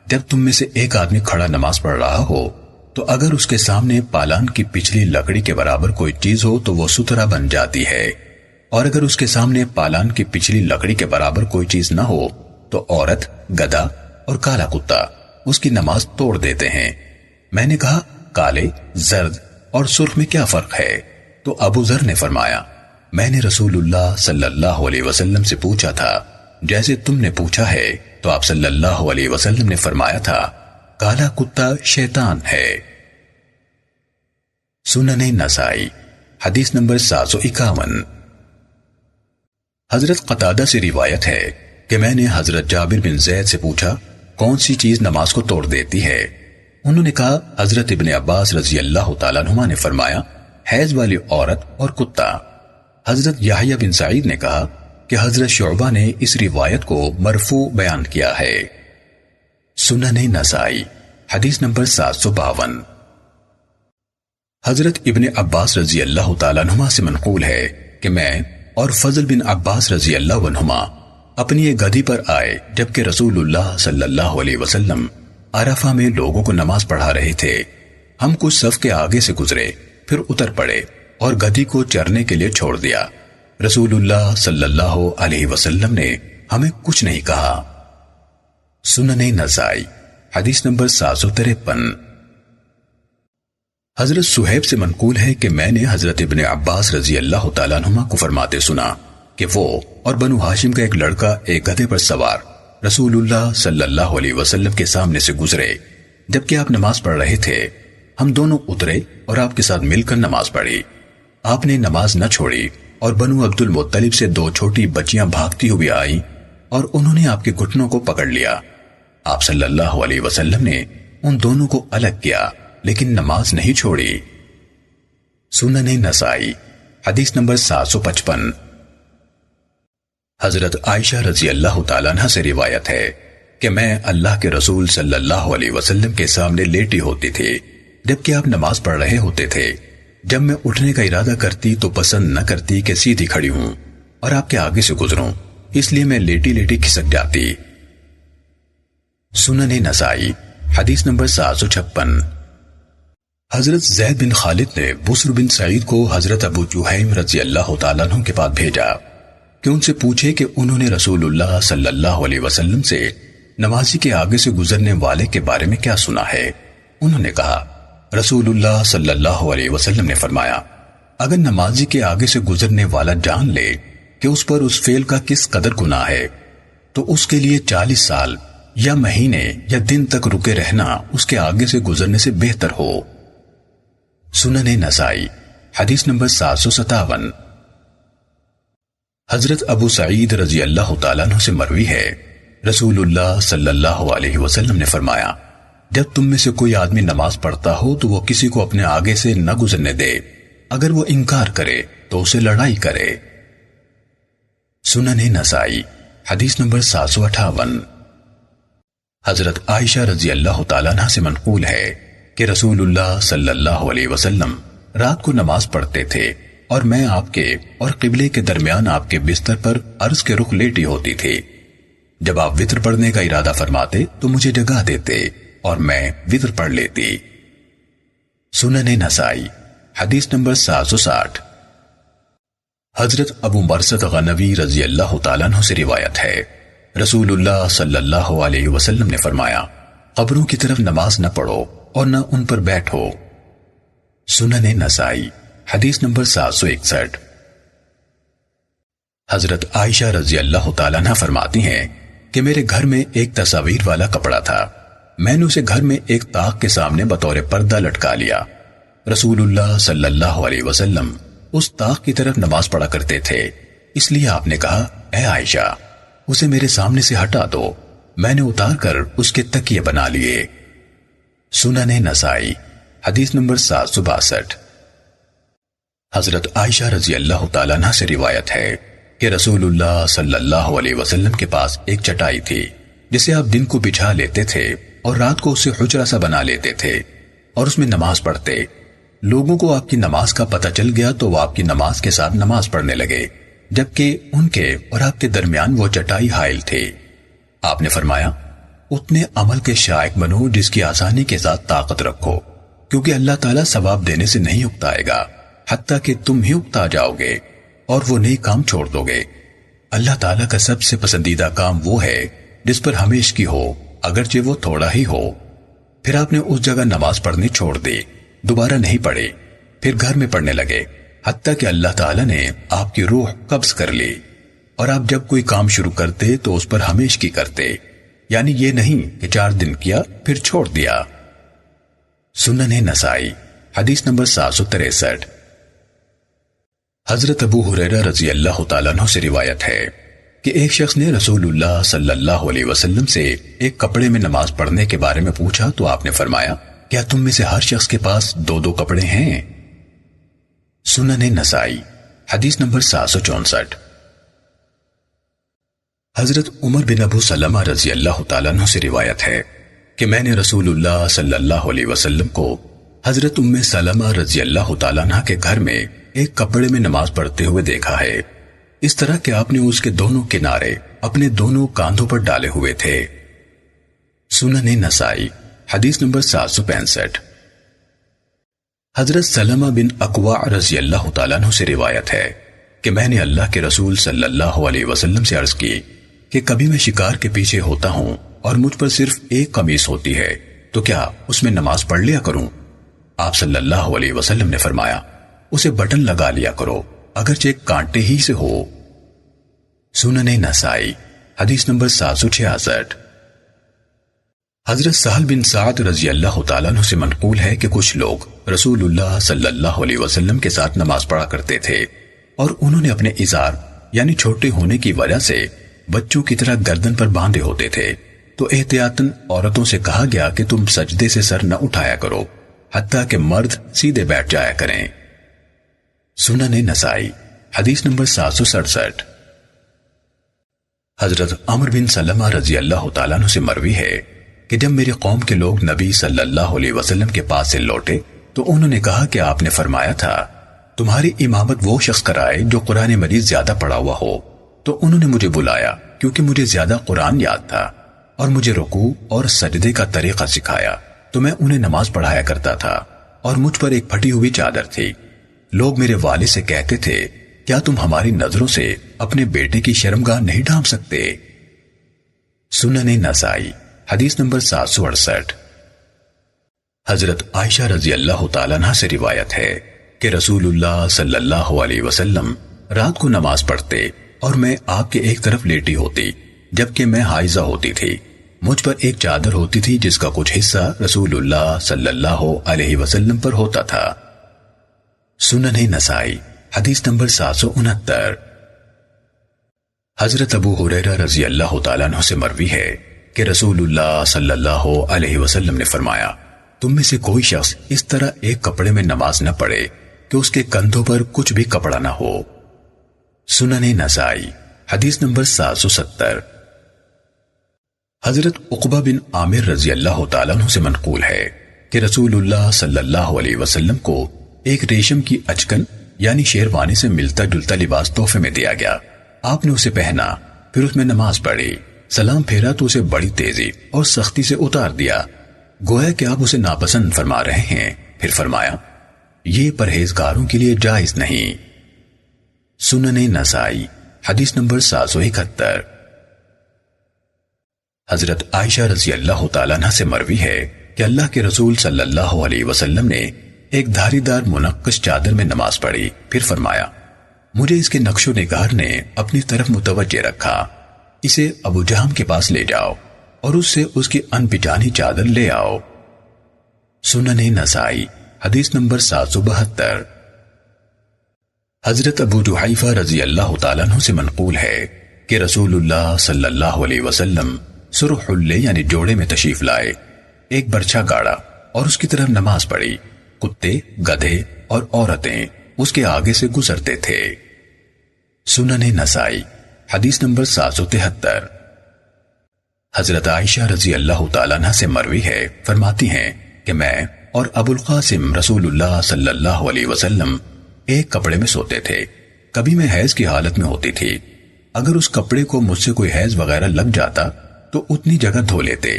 جب تم میں سے ایک آدمی کھڑا نماز پڑھ رہا ہو تو اگر اس کے سامنے پالان کی پچھلی لکڑی کے برابر کوئی چیز ہو تو وہ سترا بن جاتی ہے، اور اگر اس کے سامنے پالان کی پچھلی لکڑی کے برابر کوئی چیز نہ ہو تو عورت، گدھا اور کالا کتا اس کی نماز توڑ دیتے ہیں۔ میں نے کہا، کالے، زرد اور سرخ میں کیا فرق ہے؟ تو ابو ذر نے فرمایا، میں نے رسول اللہ صلی اللہ علیہ وسلم سے پوچھا تھا جیسے تم نے پوچھا ہے، تو آپ صلی اللہ علیہ وسلم نے فرمایا تھا، کالا کتا شیطان ہے۔ سنن نسائی حدیث نمبر 751۔ حضرت قتادہ سے روایت ہے کہ میں نے حضرت جابر بن زید سے پوچھا، کون سی چیز نماز کو توڑ دیتی ہے؟ انہوں نے کہا، حضرت ابن عباس رضی اللہ تعالیٰ عنہما نے فرمایا، حیض والی عورت اور کتا۔ حضرت یحییٰ بن سعید نے کہا کہ حضرت شعبہ نے اس روایت کو مرفوع بیان کیا ہے۔ سنن نسائی حدیث نمبر 752۔ حضرت ابن عباس رضی اللہ تعالیٰ عنہما سے منقول ہے کہ میں اور فضل بن عباس رضی اللہ عنہما اپنی ایک گدھی پر آئے جبکہ رسول اللہ صلی اللہ علیہ وسلم عرفہ میں لوگوں کو نماز پڑھا رہے تھے۔ ہم کچھ صف کے آگے سے گزرے، پھر اتر پڑے اور گدھی کو چرنے کے لیے چھوڑ دیا۔ رسول اللہ صلی اللہ علیہ وسلم نے ہمیں کچھ نہیں کہا۔ سنن نسائی حدیث نمبر 753۔ حضرت صہیب سے منقول ہے کہ میں نے حضرت ابن عباس رضی اللہ تعالیٰ عنہما کو فرماتے سنا کہ وہ اور بنو ہاشم کا ایک لڑکا ایک گدھے پر سوار رسول اللہ صلی اللہ علیہ وسلم کے سامنے سے گزرے جبکہ آپ نماز پڑھ رہے تھے۔ ہم دونوں اترے اور آپ کے ساتھ مل کر نماز پڑھی۔ آپ نے نماز نہ چھوڑی اور بنو عبد المطلب سے 2 چھوٹی بچیاں بھاگتی ہوئی آئیں اور انہوں نے آپ کے گھٹنوں کو پکڑ لیا۔ آپ صلی اللہ علیہ وسلم نے ان دونوں کو الگ کیا لیکن نماز نہیں چھوڑی۔ سنن نسائی حدیث نمبر 755۔ حضرت عائشہ رضی اللہ تعالیٰ عنہ سے روایت ہے کہ میں اللہ کے رسول صلی اللہ علیہ وسلم کے سامنے لیٹی ہوتی تھی جبکہ آپ نماز پڑھ رہے ہوتے تھے۔ جب میں اٹھنے کا ارادہ کرتی تو پسند نہ کرتی کہ سیدھی کھڑی ہوں اور آپ کے آگے سے گزروں، اس لیے میں لیٹی لیٹی کھسک جاتی۔ سنن نسائی حدیث نمبر 756۔ حضرت زید بن خالد نے بسر بن سعید کو حضرت ابو جہیم رضی اللہ تعالیٰ عنہ کے پاس بھیجا کہ ان سے پوچھے کہ انہوں نے رسول اللہ صلی اللہ علیہ وسلم سے نمازی کے آگے سے گزرنے والے کے بارے میں کیا سنا ہے۔ انہوں نے کہا، رسول اللہ صلی اللہ علیہ وسلم نے فرمایا، اگر نمازی کے آگے سے گزرنے والا جان لے کہ اس پر اس فعل کا کس قدر گناہ ہے تو اس کے لیے 40 سال یا مہینے یا دن تک رکے رہنا اس کے آگے سے گزرنے سے بہتر ہو۔ سنن نسائی حدیث نمبر 757۔ حضرت ابو سعید رضی اللہ تعالیٰ عنہ سے مروی ہے، رسول اللہ صلی اللہ علیہ وسلم نے فرمایا، جب تم میں سے کوئی آدمی نماز پڑھتا ہو تو وہ کسی کو اپنے آگے سے نہ گزرنے دے، اگر وہ انکار کرے تو اسے لڑائی کرے۔ سنن نسائی حدیث نمبر 758۔ حضرت عائشہ رضی اللہ تعالیٰ عنہ سے منقول ہے کہ رسول اللہ صلی اللہ علیہ وسلم رات کو نماز پڑھتے تھے اور میں آپ کے اور قبلے کے درمیان آپ کے بستر پر عرض کے رخ لیٹی ہوتی تھی۔ جب آپ وتر پڑھنے کا ارادہ فرماتے تو مجھے جگا دیتے اور میں وتر پڑھ لیتی۔ سنن نسائی حدیث نمبر 760۔ حضرت ابو مرثد غنوی رضی اللہ تعالیٰ عنہ سے روایت ہے، رسول اللہ صلی اللہ علیہ وسلم نے فرمایا، قبروں کی طرف نماز نہ پڑھو اور نہ ان پر بیٹھو۔ سنن نسائی حدیث نمبر 761۔ حضرت عائشہ رضی اللہ تعالیٰ عنہ فرماتی ہیں کہ میرے گھر میں ایک تصاویر والا کپڑا تھا، میں نے اسے گھر میں ایک طاق کے سامنے بطور پردہ لٹکا لیا۔ رسول اللہ صلی اللہ علیہ وسلم اس طاق کی طرف نماز پڑھا کرتے تھے، اس لیے آپ نے کہا، اے عائشہ اسے میرے سامنے سے ہٹا دو، میں نے اتار کر اس کے تکیے بنا لیے۔ سنن نسائی حدیث نمبر 762۔ حضرت عائشہ رضی اللہ تعالیٰ عنہ سے روایت ہے کہ رسول اللہ صلی اللہ علیہ وسلم کے پاس ایک چٹائی تھی جسے آپ دن کو بچھا لیتے تھے اور رات کو اسے حجرہ سا بنا لیتے تھے اور اس میں نماز پڑھتے۔ لوگوں کو آپ کی نماز کا پتہ چل گیا تو وہ آپ کی نماز کے ساتھ نماز پڑھنے لگے، جبکہ ان کے اور آپ کے درمیان وہ چٹائی حائل تھی۔ آپ نے فرمایا، اتنے عمل کے شائق بنو جس کی آسانی کے ساتھ طاقت رکھو، کیونکہ اللہ تعالیٰ ثواب دینے سے نہیں اکتائے گا، حتیٰ کہ تم ہی اکتا جاؤ گے اور وہ نئی کام چھوڑ دو گے۔ اللہ تعالیٰ کا سب سے پسندیدہ کام وہ ہے جس پر ہمیش کی ہو، اگرچہ وہ تھوڑا ہی ہو۔ پھر آپ نے اس جگہ نماز پڑھنی چھوڑ دی، دوبارہ نہیں پڑھی، پھر گھر میں پڑھنے لگے، حتیٰ کہ اللہ تعالیٰ نے آپ کی روح قبض کر لی، اور آپ جب کوئی کام شروع کرتے تو اس پر ہمیش کی کرتے، یعنی یہ نہیں کہ 4 دن کیا پھر چھوڑ دیا۔ سنن نسائی حدیث نمبر 763۔ حضرت ابو ہریرہ رضی اللہ تعالیٰ عنہ سے روایت ہے کہ ایک شخص نے رسول اللہ صلی اللہ علیہ وسلم سے ایک کپڑے میں نماز پڑھنے کے بارے میں پوچھا تو آپ نے فرمایا، کیا تم میں سے ہر شخص کے پاس 2 کپڑے ہیں؟ سنن نسائی حدیث نمبر 764۔ حضرت عمر بن ابو سلمہ رضی اللہ تعالیٰ عنہ سے روایت ہے کہ میں نے رسول اللہ صلی اللہ علیہ وسلم کو حضرت ام سلمہ رضی اللہ تعالیٰ عنہ کے گھر میں ایک کپڑے میں نماز پڑھتے ہوئے دیکھا ہے، اس طرح کہ آپ نے اس کے دونوں کنارے اپنے دونوں کاندھوں پر ڈالے ہوئے تھے۔ سنن نسائی حدیث نمبر 765۔ حضرت سلمہ بن اکوع رضی اللہ تعالیٰ عنہ سے روایت ہے کہ میں نے اللہ کے رسول صلی اللہ علیہ وسلم سے عرض کی کہ کبھی میں شکار کے پیچھے ہوتا ہوں اور مجھ پر صرف ایک قمیص ہوتی ہے، تو کیا اس میں نماز پڑھ لیا کروں؟ آپ صلی اللہ علیہ وسلم نے فرمایا، اسے بٹن لگا لیا کرو، اگرچہ کانٹے ہی سے ہو۔ سنن نسائی حدیث نمبر 766۔ حضرت سہل بن سعد رضی اللہ تعالیٰ عنہ سے منقول ہے کہ کچھ لوگ رسول اللہ صلی اللہ علیہ وسلم کے ساتھ نماز پڑھا کرتے تھے اور انہوں نے اپنے ازار یعنی چھوٹے ہونے کی وجہ سے بچوں کی طرح گردن پر باندھے ہوتے تھے، تو احتیاطاً عورتوں سے کہا گیا کہ تم سجدے سے سر نہ اٹھایا کرو حتیٰ کہ مرد سیدھے بیٹھ جایا کریں۔ سنن نسائی حدیث نمبر 767۔ حضرت عمر بن سلمہ رضی اللہ تعالیٰ عنہ سے مروی ہے کہ جب میری قوم کے لوگ نبی صلی اللہ علیہ وسلم کے پاس سے لوٹے تو انہوں نے کہا کہ آپ نے فرمایا تھا تمہاری امامت وہ شخص کرائے جو قرآن مجید زیادہ پڑھا ہوا ہو۔ تو انہوں نے مجھے بلایا کیونکہ مجھے زیادہ قرآن یاد تھا اور مجھے رکوع اور سجدے کا طریقہ سکھایا، تو میں انہیں نماز پڑھایا کرتا تھا اور مجھ پر ایک پھٹی ہوئی چادر تھی۔ لوگ میرے والد سے کہتے تھے کیا تم ہماری نظروں سے اپنے بیٹے کی شرمگاہ نہیں ڈھانپ سکتے؟ سنن نسائی حدیث نمبر 768۔ حضرت عائشہ رضی اللہ تعالیٰ عنہ سے روایت ہے کہ رسول اللہ صلی اللہ علیہ وسلم رات کو نماز پڑھتے اور میں آپ کے ایک طرف لیٹی ہوتی جبکہ میں حائضہ ہوتی تھی۔ مجھ پر ایک چادر ہوتی تھی جس کا کچھ حصہ رسول اللہ صلی اللہ علیہ وسلم پر ہوتا تھا۔ سنن نسائی حدیث نمبر 769۔ حضرت ابو ہریرہ رضی اللہ تعالیٰ عنہ سے مروی ہے کہ رسول اللہ صلی اللہ علیہ وسلم نے فرمایا تم میں سے کوئی شخص اس طرح ایک کپڑے میں نماز نہ پڑھے کہ اس کے کندھوں پر کچھ بھی کپڑا نہ ہو۔ سنن نسائی حدیث نمبر 770۔ حضرت عقبہ بن عامر رضی اللہ تعالیٰ عنہ سے منقول ہے کہ رسول اللہ صلی اللہ علیہ وسلم کو ایک ریشم کی اچکن یعنی شیروانی سے ملتا جلتا لباس تحفے میں دیا گیا۔ آپ نے اسے پہنا، پھر اس میں نماز پڑھی، سلام پھیرا تو اسے بڑی تیزی اور سختی سے اتار دیا، گویا کہ آپ اسے ناپسند فرما رہے ہیں۔ پھر فرمایا یہ پرہیزگاروں کے لیے جائز نہیں۔ سنن نسائی حدیث نمبر 771۔ حضرت عائشہ رضی اللہ تعالیٰ عنہ سے مروی ہے کہ اللہ کے رسول صلی اللہ علیہ وسلم نے ایک دھاری دار منقش چادر میں نماز پڑھی، پھر فرمایا مجھے اس کے نقش و نگار نے اپنی طرف متوجہ رکھا، اسے ابو جہم کے پاس لے جاؤ اور اس سے اس کی ان پچانی چادر لے آؤ۔ سنن نسائی حدیث نمبر 772۔ حضرت ابو جحیفہ رضی اللہ تعالیٰ عنہ سے منقول ہے کہ رسول اللہ صلی اللہ علیہ وسلم سرخ حلے یعنی جوڑے میں تشریف لائے، ایک برچھا گاڑا اور اس کی طرف نماز پڑھی، کتے، گدھے اور عورتیں اس کے آگے سے گزرتے تھے۔ سنن نسائی حدیث نمبر 773۔ حضرت عائشہ رضی اللہ تعالیٰ عنہ سے مروی ہے، فرماتی ہیں کہ میں اور ابو القاسم رسول اللہ صلی اللہ علیہ وسلم ایک کپڑے میں سوتے تھے۔ کبھی میں حیض کی حالت میں ہوتی تھی، اگر اس کپڑے کو مجھ سے کوئی حیض وغیرہ لگ جاتا تو اتنی جگہ دھو لیتے،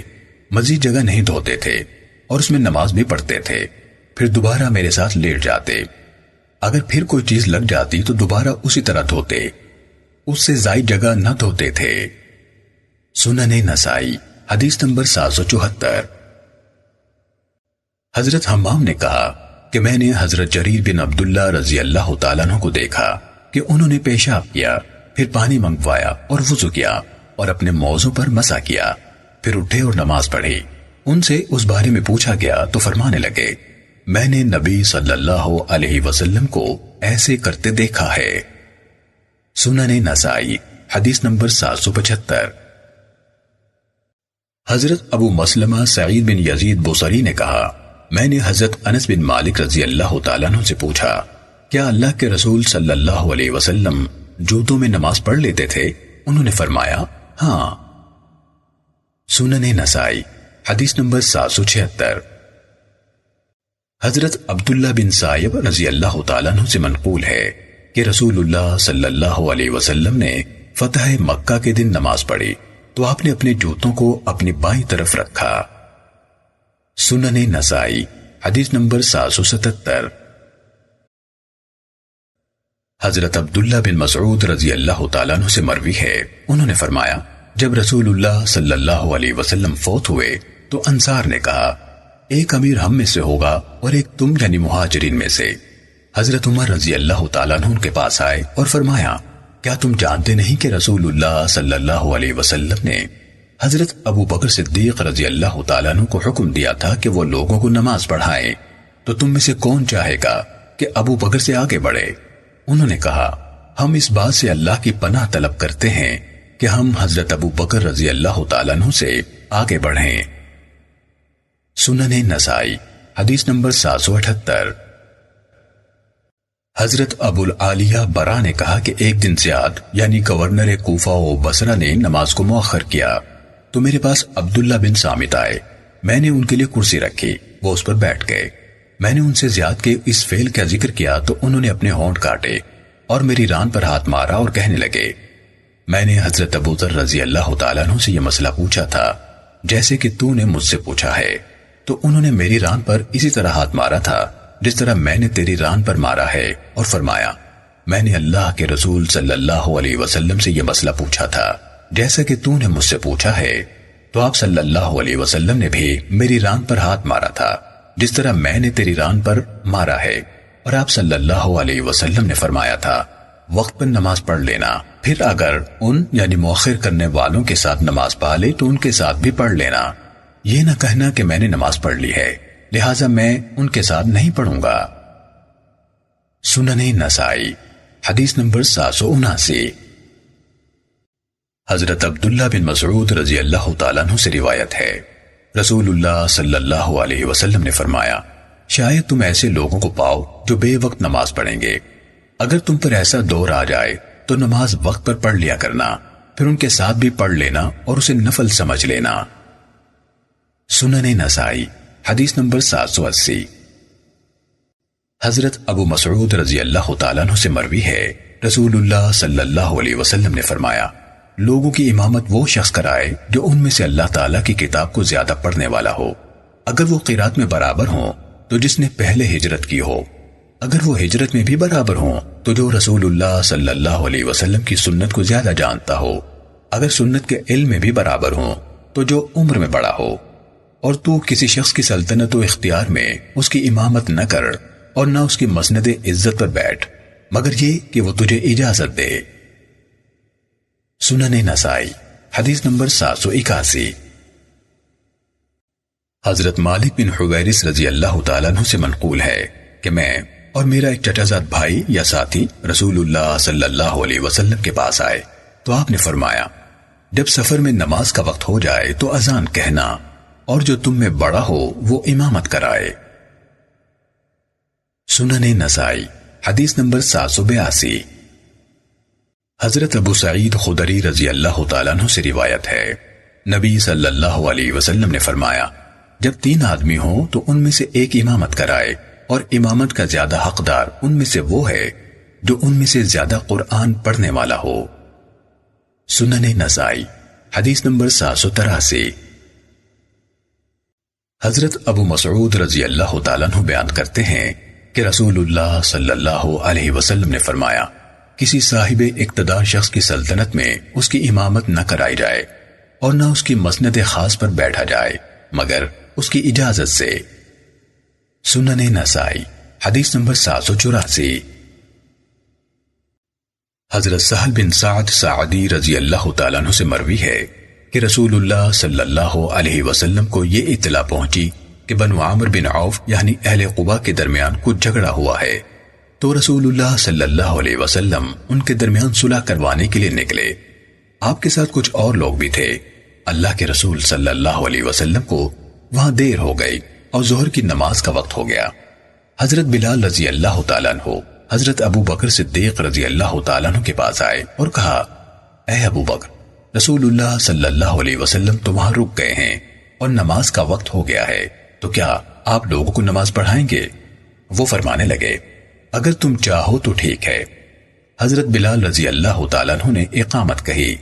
مزید جگہ نہیں دھوتے تھے اور اس میں نماز بھی پڑھتے تھے، پھر دوبارہ میرے ساتھ لیٹ جاتے، اگر پھر کوئی چیز لگ جاتی تو دوبارہ اسی طرح دھوتے، اس سے زائد جگہ نہ دھوتے تھے۔ سنن نسائی حدیث نمبر 774۔ حضرت حمام نے کہا کہ میں نے حضرت جریر بن عبداللہ رضی اللہ تعالیٰ عنہ کو دیکھا کہ انہوں نے پیشاب کیا، پھر پانی منگوایا اور وضو کیا اور اپنے موضوع پر مسح کیا، پھر اٹھے اور نماز پڑھی۔ ان سے اس بارے میں پوچھا گیا تو فرمانے لگے میں نے نبی صلی اللہ علیہ وسلم کو ایسے کرتے دیکھا ہے۔ سنن نسائی حدیث نمبر 775۔ حضرت ابو مسلمہ سعید بن یزید بصری نے کہا میں نے حضرت انس بن مالک رضی اللہ تعالیٰ عنہ سے پوچھا کیا اللہ کے رسول صلی اللہ علیہ وسلم جوتوں میں نماز پڑھ لیتے تھے؟ انہوں نے فرمایا ہاں۔ سنن نسائی حدیث نمبر 776۔ حضرت عبداللہ بن سائب رضی اللہ تعالیٰ عنہ سے منقول ہے کہ رسول اللہ صلی اللہ علیہ وسلم نے فتح مکہ کے دن نماز پڑھی تو آپ نے اپنے جوتوں کو اپنی بائیں طرف رکھا۔ سنن نسائی حدیث نمبر 777۔ حضرت عبداللہ بن مسعود رضی اللہ تعالیٰ عنہ سے مروی ہے، انہوں نے فرمایا جب رسول اللہ صلی اللہ علیہ وسلم فوت ہوئے تو انصار نے کہا ایک امیر ہم میں سے ہوگا اور ایک تم یعنی مہاجرین میں سے۔ حضرت عمر رضی اللہ تعالیٰ عنہ ان کے پاس آئے اور فرمایا کیا تم جانتے نہیں کہ رسول اللہ صلی اللہ علیہ وسلم نے حضرت ابو بکر صدیق رضی اللہ تعالیٰ عنہ کو حکم دیا تھا کہ وہ لوگوں کو نماز پڑھائیں، تو تم میں سے کون چاہے گا کہ ابو بکر سے آگے بڑھے؟ انہوں نے کہا ہم اس بات سے اللہ کی پناہ طلب کرتے ہیں کہ ہم حضرت ابو بکر رضی اللہ تعالیٰ عنہ سے آگے بڑھیں۔ سنن نسائی حدیث نمبر 778۔ حضرت ابو العالیہ برا نے کہا کہ ایک دن زیاد یعنی گورنر کوفہ و بصرہ نے نماز کو مؤخر کیا تو میرے پاس عبداللہ بن سامت آئے. میں نے ان کے لیے کرسی رکھی، وہ اس پر بیٹھ گئے. میں نے ان سے زیاد کے اس فعل کا ذکر کیا تو انہوں نے اپنے ہونٹ کاٹے اور میری ران پر ہاتھ مارا اور کہنے لگے، میں نے حضرت ابو ذر رضی اللہ تعالیٰ عنہ سے یہ مسئلہ پوچھا تھا جیسے کہ تو نے مجھ سے پوچھا ہے، تو انہوں نے میری ران پر اسی طرح ہاتھ مارا تھا جس طرح میں نے تیری ران پر مارا ہے، اور فرمایا میں نے اللہ کے رسول صلی اللہ علیہ وسلم سے یہ مسئلہ پوچھا تھا جیسا کہ تو نے مجھ سے پوچھا ہے، تو آپ صلی اللہ علیہ وسلم نے بھی میری ران پر ہاتھ مارا تھا جس طرح میں نے تیری ران پر مارا ہے، اور آپ صلی اللہ علیہ وسلم نے فرمایا تھا وقت پر نماز پڑھ لینا، پھر اگر ان یعنی مؤخر کرنے والوں کے ساتھ نماز پا لے تو ان کے ساتھ بھی پڑھ لینا، یہ نہ کہنا کہ میں نے نماز پڑھ لی ہے لہٰذا میں ان کے ساتھ نہیں پڑھوں گا. سنن نسائی حدیث نمبر 779. حضرت عبداللہ بن مسعود رضی اللہ تعالیٰ عنہ سے روایت ہے، رسول اللہ صلی اللہ علیہ وسلم نے فرمایا شاید تم ایسے لوگوں کو پاؤ جو بے وقت نماز پڑھیں گے. اگر تم پر ایسا دور آ جائے تو نماز وقت پر پڑھ لیا کرنا، پھر ان کے ساتھ بھی پڑھ لینا اور اسے نفل سمجھ لینا. سنن نسائی حدیث نمبر 780. حضرت ابو مسعود رضی اللہ تعالیٰ عنہ سے مروی ہے، رسول اللہ صلی اللہ علیہ وسلم نے فرمایا لوگوں کی امامت وہ شخص کرائے جو ان میں سے اللہ تعالیٰ کی کتاب کو زیادہ پڑھنے والا ہو. اگر وہ قرات میں برابر ہوں تو جس نے پہلے ہجرت کی ہو، اگر وہ ہجرت میں بھی برابر ہوں تو جو رسول اللہ صلی اللہ علیہ وسلم کی سنت کو زیادہ جانتا ہو، اگر سنت کے علم میں بھی برابر ہوں تو جو عمر میں بڑا ہو. اور تو کسی شخص کی سلطنت و اختیار میں اس کی امامت نہ کر اور نہ اس کی مسند عزت پر بیٹھ مگر یہ کہ وہ تجھے اجازت دے. سنن نسائی حدیث نمبر 781. حضرت مالک بن حویرث رضی اللہ تعالیٰ عنہ سے منقول ہے کہ میں اور میرا ایک چچا زاد بھائی یا ساتھی رسول اللہ صلی اللہ علیہ وسلم کے پاس آئے تو آپ نے فرمایا جب سفر میں نماز کا وقت ہو جائے تو اذان کہنا اور جو تم میں بڑا ہو وہ امامت کرائے. سنن نسائی حدیث نمبر 782. حضرت ابو سعید خدری رضی اللہ تعالیٰ عنہ سے روایت ہے، نبی صلی اللہ علیہ وسلم نے فرمایا جب 3 آدمی ہوں تو ان میں سے ایک امامت کرائے، اور امامت کا زیادہ حقدار ان میں سے وہ ہے جو ان میں سے زیادہ قرآن پڑھنے والا ہو. سنن نسائی حدیث نمبر 783. حضرت ابو مسعود رضی اللہ تعالیٰ عنہ بیان کرتے ہیں کہ رسول اللہ صلی اللہ علیہ وسلم نے فرمایا کسی صاحب اقتدار شخص کی سلطنت میں اس کی امامت نہ کرائی جائے اور نہ اس کی مسند خاص پر بیٹھا جائے مگر اس کی اجازت سے. سنن نسائی حدیث نمبر 784. حضرت سہل بن سعد سعدی رضی اللہ تعالیٰ عنہ سے مروی ہے کہ رسول اللہ صلی اللہ علیہ وسلم کو یہ اطلاع پہنچی کہ بنو عامر بن عوف یعنی اہل قبا کے درمیان کچھ جھگڑا ہوا ہے، تو رسول اللہ صلی اللہ علیہ وسلم ان کے درمیان صلح کروانے کے لیے نکلے. آپ کے ساتھ کچھ اور لوگ بھی تھے. اللہ کے رسول صلی اللہ علیہ وسلم کو وہاں دیر ہو گئی اور ظہر کی نماز کا وقت ہو گیا. حضرت بلال رضی اللہ تعالیٰ عنہ حضرت ابو بکر صدیق رضی اللہ تعالیٰ عنہ کے پاس آئے اور کہا اے ابو بکر، رسول اللہ صلی اللہ علیہ وسلم تو وہاں رک گئے ہیں اور نماز کا وقت ہو گیا ہے، تو کیا آپ لوگوں کو نماز پڑھائیں گے؟ وہ فرمانے لگے اگر تم چاہو تو ٹھیک ہے. حضرت بلال رضی اللہ تعالیٰ عنہ نے اقامت کہی.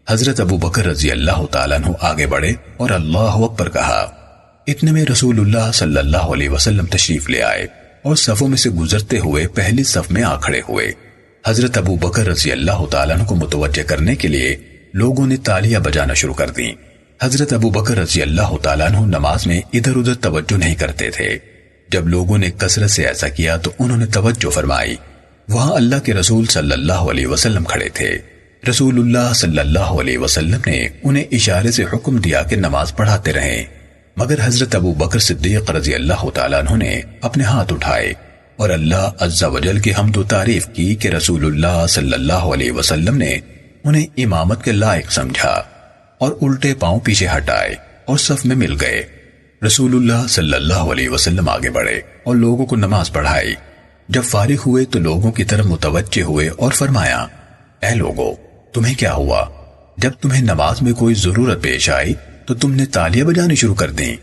حضرت ابو بکر رضی اللہ تعالیٰ عنہ آگے بڑھے اور اللہ اکبر کہا. اتنے میں رسول اللہ صلی اللہ علیہ وسلم تشریف لے آئے اور صفوں میں سے گزرتے ہوئے پہلی صف میں آ کھڑے ہوئے. حضرت ابو بکر رضی اللہ تعالیٰ عنہ کو متوجہ کرنے کے لیے لوگوں نے تالیاں بجانا شروع کر دیں. حضرت ابو بکر رضی اللہ تعالیٰ عنہ نماز میں ادھر ادھر توجہ نہیں کرتے تھے. جب لوگوں نے کثرت سے ایسا کیا تو انہوں نے توجہ فرمائی. وہاں اللہ کے رسول صلی اللہ علیہ وسلم کھڑے تھے. رسول اللہ صلی اللہ علیہ وسلم نے انہیں اشارے سے حکم دیا کہ نماز پڑھاتے رہیں، مگر حضرت ابو بکر صدیق رضی اللہ تعالیٰ عنہ نے اپنے ہاتھ اٹھائے اور اللہ عز و جل کی حمد و تعریف کی کہ رسول اللہ صلی اللہ علیہ وسلم نے انہیں امامت کے لائق سمجھا اور الٹے پاؤں پیچھے ہٹائے اور صف میں مل گئے. رسول اللہ صلی اللہ علیہ وسلم آگے بڑھے اور لوگوں کو نماز پڑھائی. جب فارغ ہوئے تو لوگوں کی طرف متوجہ ہوئے اور فرمایا، اے لوگو، تمہیں کیا ہوا؟ جب تمہیں نماز میں کوئی ضرورت پیش آئی تو تم نے تالیاں بجانی شروع کر دیں۔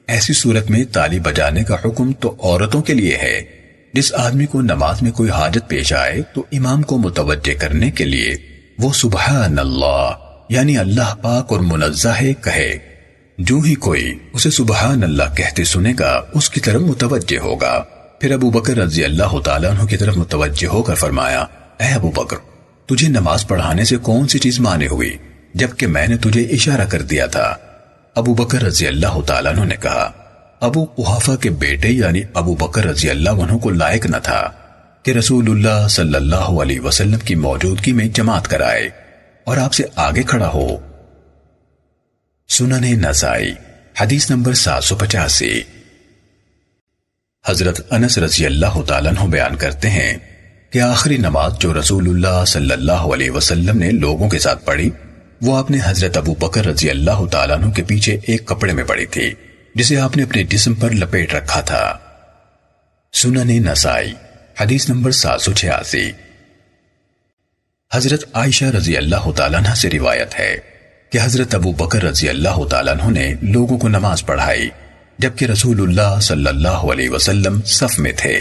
ایسی صورت میں تالی بجانے کا حکم تو عورتوں کے لیے ہے۔ جس آدمی کو نماز میں کوئی حاجت پیش آئے تو امام کو متوجہ کرنے کے لیے وہ سبحان اللہ یعنی اللہ پاک اور منزہ ہے کہے۔ جو ہی کوئی اسے سبحان اللہ کہتے سنے گا اس کی طرف متوجہ ہوگا۔ پھر ابو بکر رضی اللہ تعالیٰ عنہ کی طرف متوجہ ہو کر فرمایا، اے ابو بکر، تجھے نماز پڑھانے سے کون سی چیز مانے ہوئی جبکہ میں نے تجھے اشارہ کر دیا تھا؟ ابو بکر رضی اللہ تعالیٰ عنہ نے کہا، ابو قحافہ کے بیٹے یعنی ابو بکر رضی اللہ عنہ کو لائق نہ تھا کہ رسول اللہ صلی اللہ علیہ وسلم کی موجودگی میں جماعت کرائے اور آپ سے آگے کھڑا ہو۔ سنن نسائی حدیث نمبر 785۔ حضرت انس رضی اللہ تعالیٰ عنہ بیان کرتے ہیں کہ آخری نماز جو رسول اللہ صلی اللہ علیہ وسلم نے لوگوں کے ساتھ پڑھی وہ آپ نے حضرت ابو بکر رضی اللہ تعالیٰ عنہ کے پیچھے ایک کپڑے میں پڑھی تھی جسے آپ نے اپنے جسم پر لپیٹ رکھا تھا۔ سنن نسائی حدیث نمبر 786۔ حضرت عائشہ رضی اللہ تعالیٰ عنہ سے روایت ہے کہ حضرت ابو بکر رضی اللہ تعالیٰ عنہ نے لوگوں کو نماز پڑھائی جبکہ رسول اللہ صلی اللہ علیہ وسلم صف میں تھے۔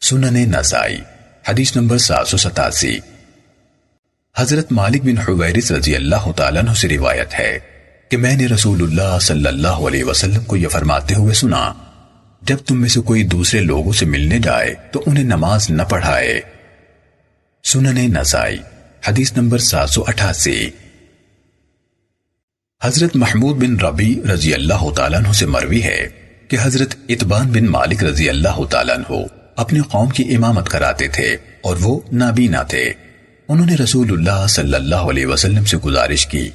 سنن نسائی حدیث نمبر 787۔ حضرت مالک بن حویرث رضی اللہ تعالیٰ عنہ سے روایت ہے کہ میں نے رسول اللہ صلی اللہ علیہ وسلم کو یہ فرماتے ہوئے سنا، جب تم میں سے کوئی دوسرے لوگوں سے ملنے جائے تو انہیں نماز نہ پڑھائے۔ سنن نسائی حدیث نمبر 788۔ حضرت محمود بن ربی رضی اللہ تعالیٰ عنہ سے مروی ہے کہ حضرت اتبان بن مالک رضی اللہ تعالیٰ عنہ اپنی قوم کی امامت کراتے تھے اور وہ نابینا تھے۔ انہوں نے رسول اللہ صلی اللہ علیہ وسلم سے گزارش کی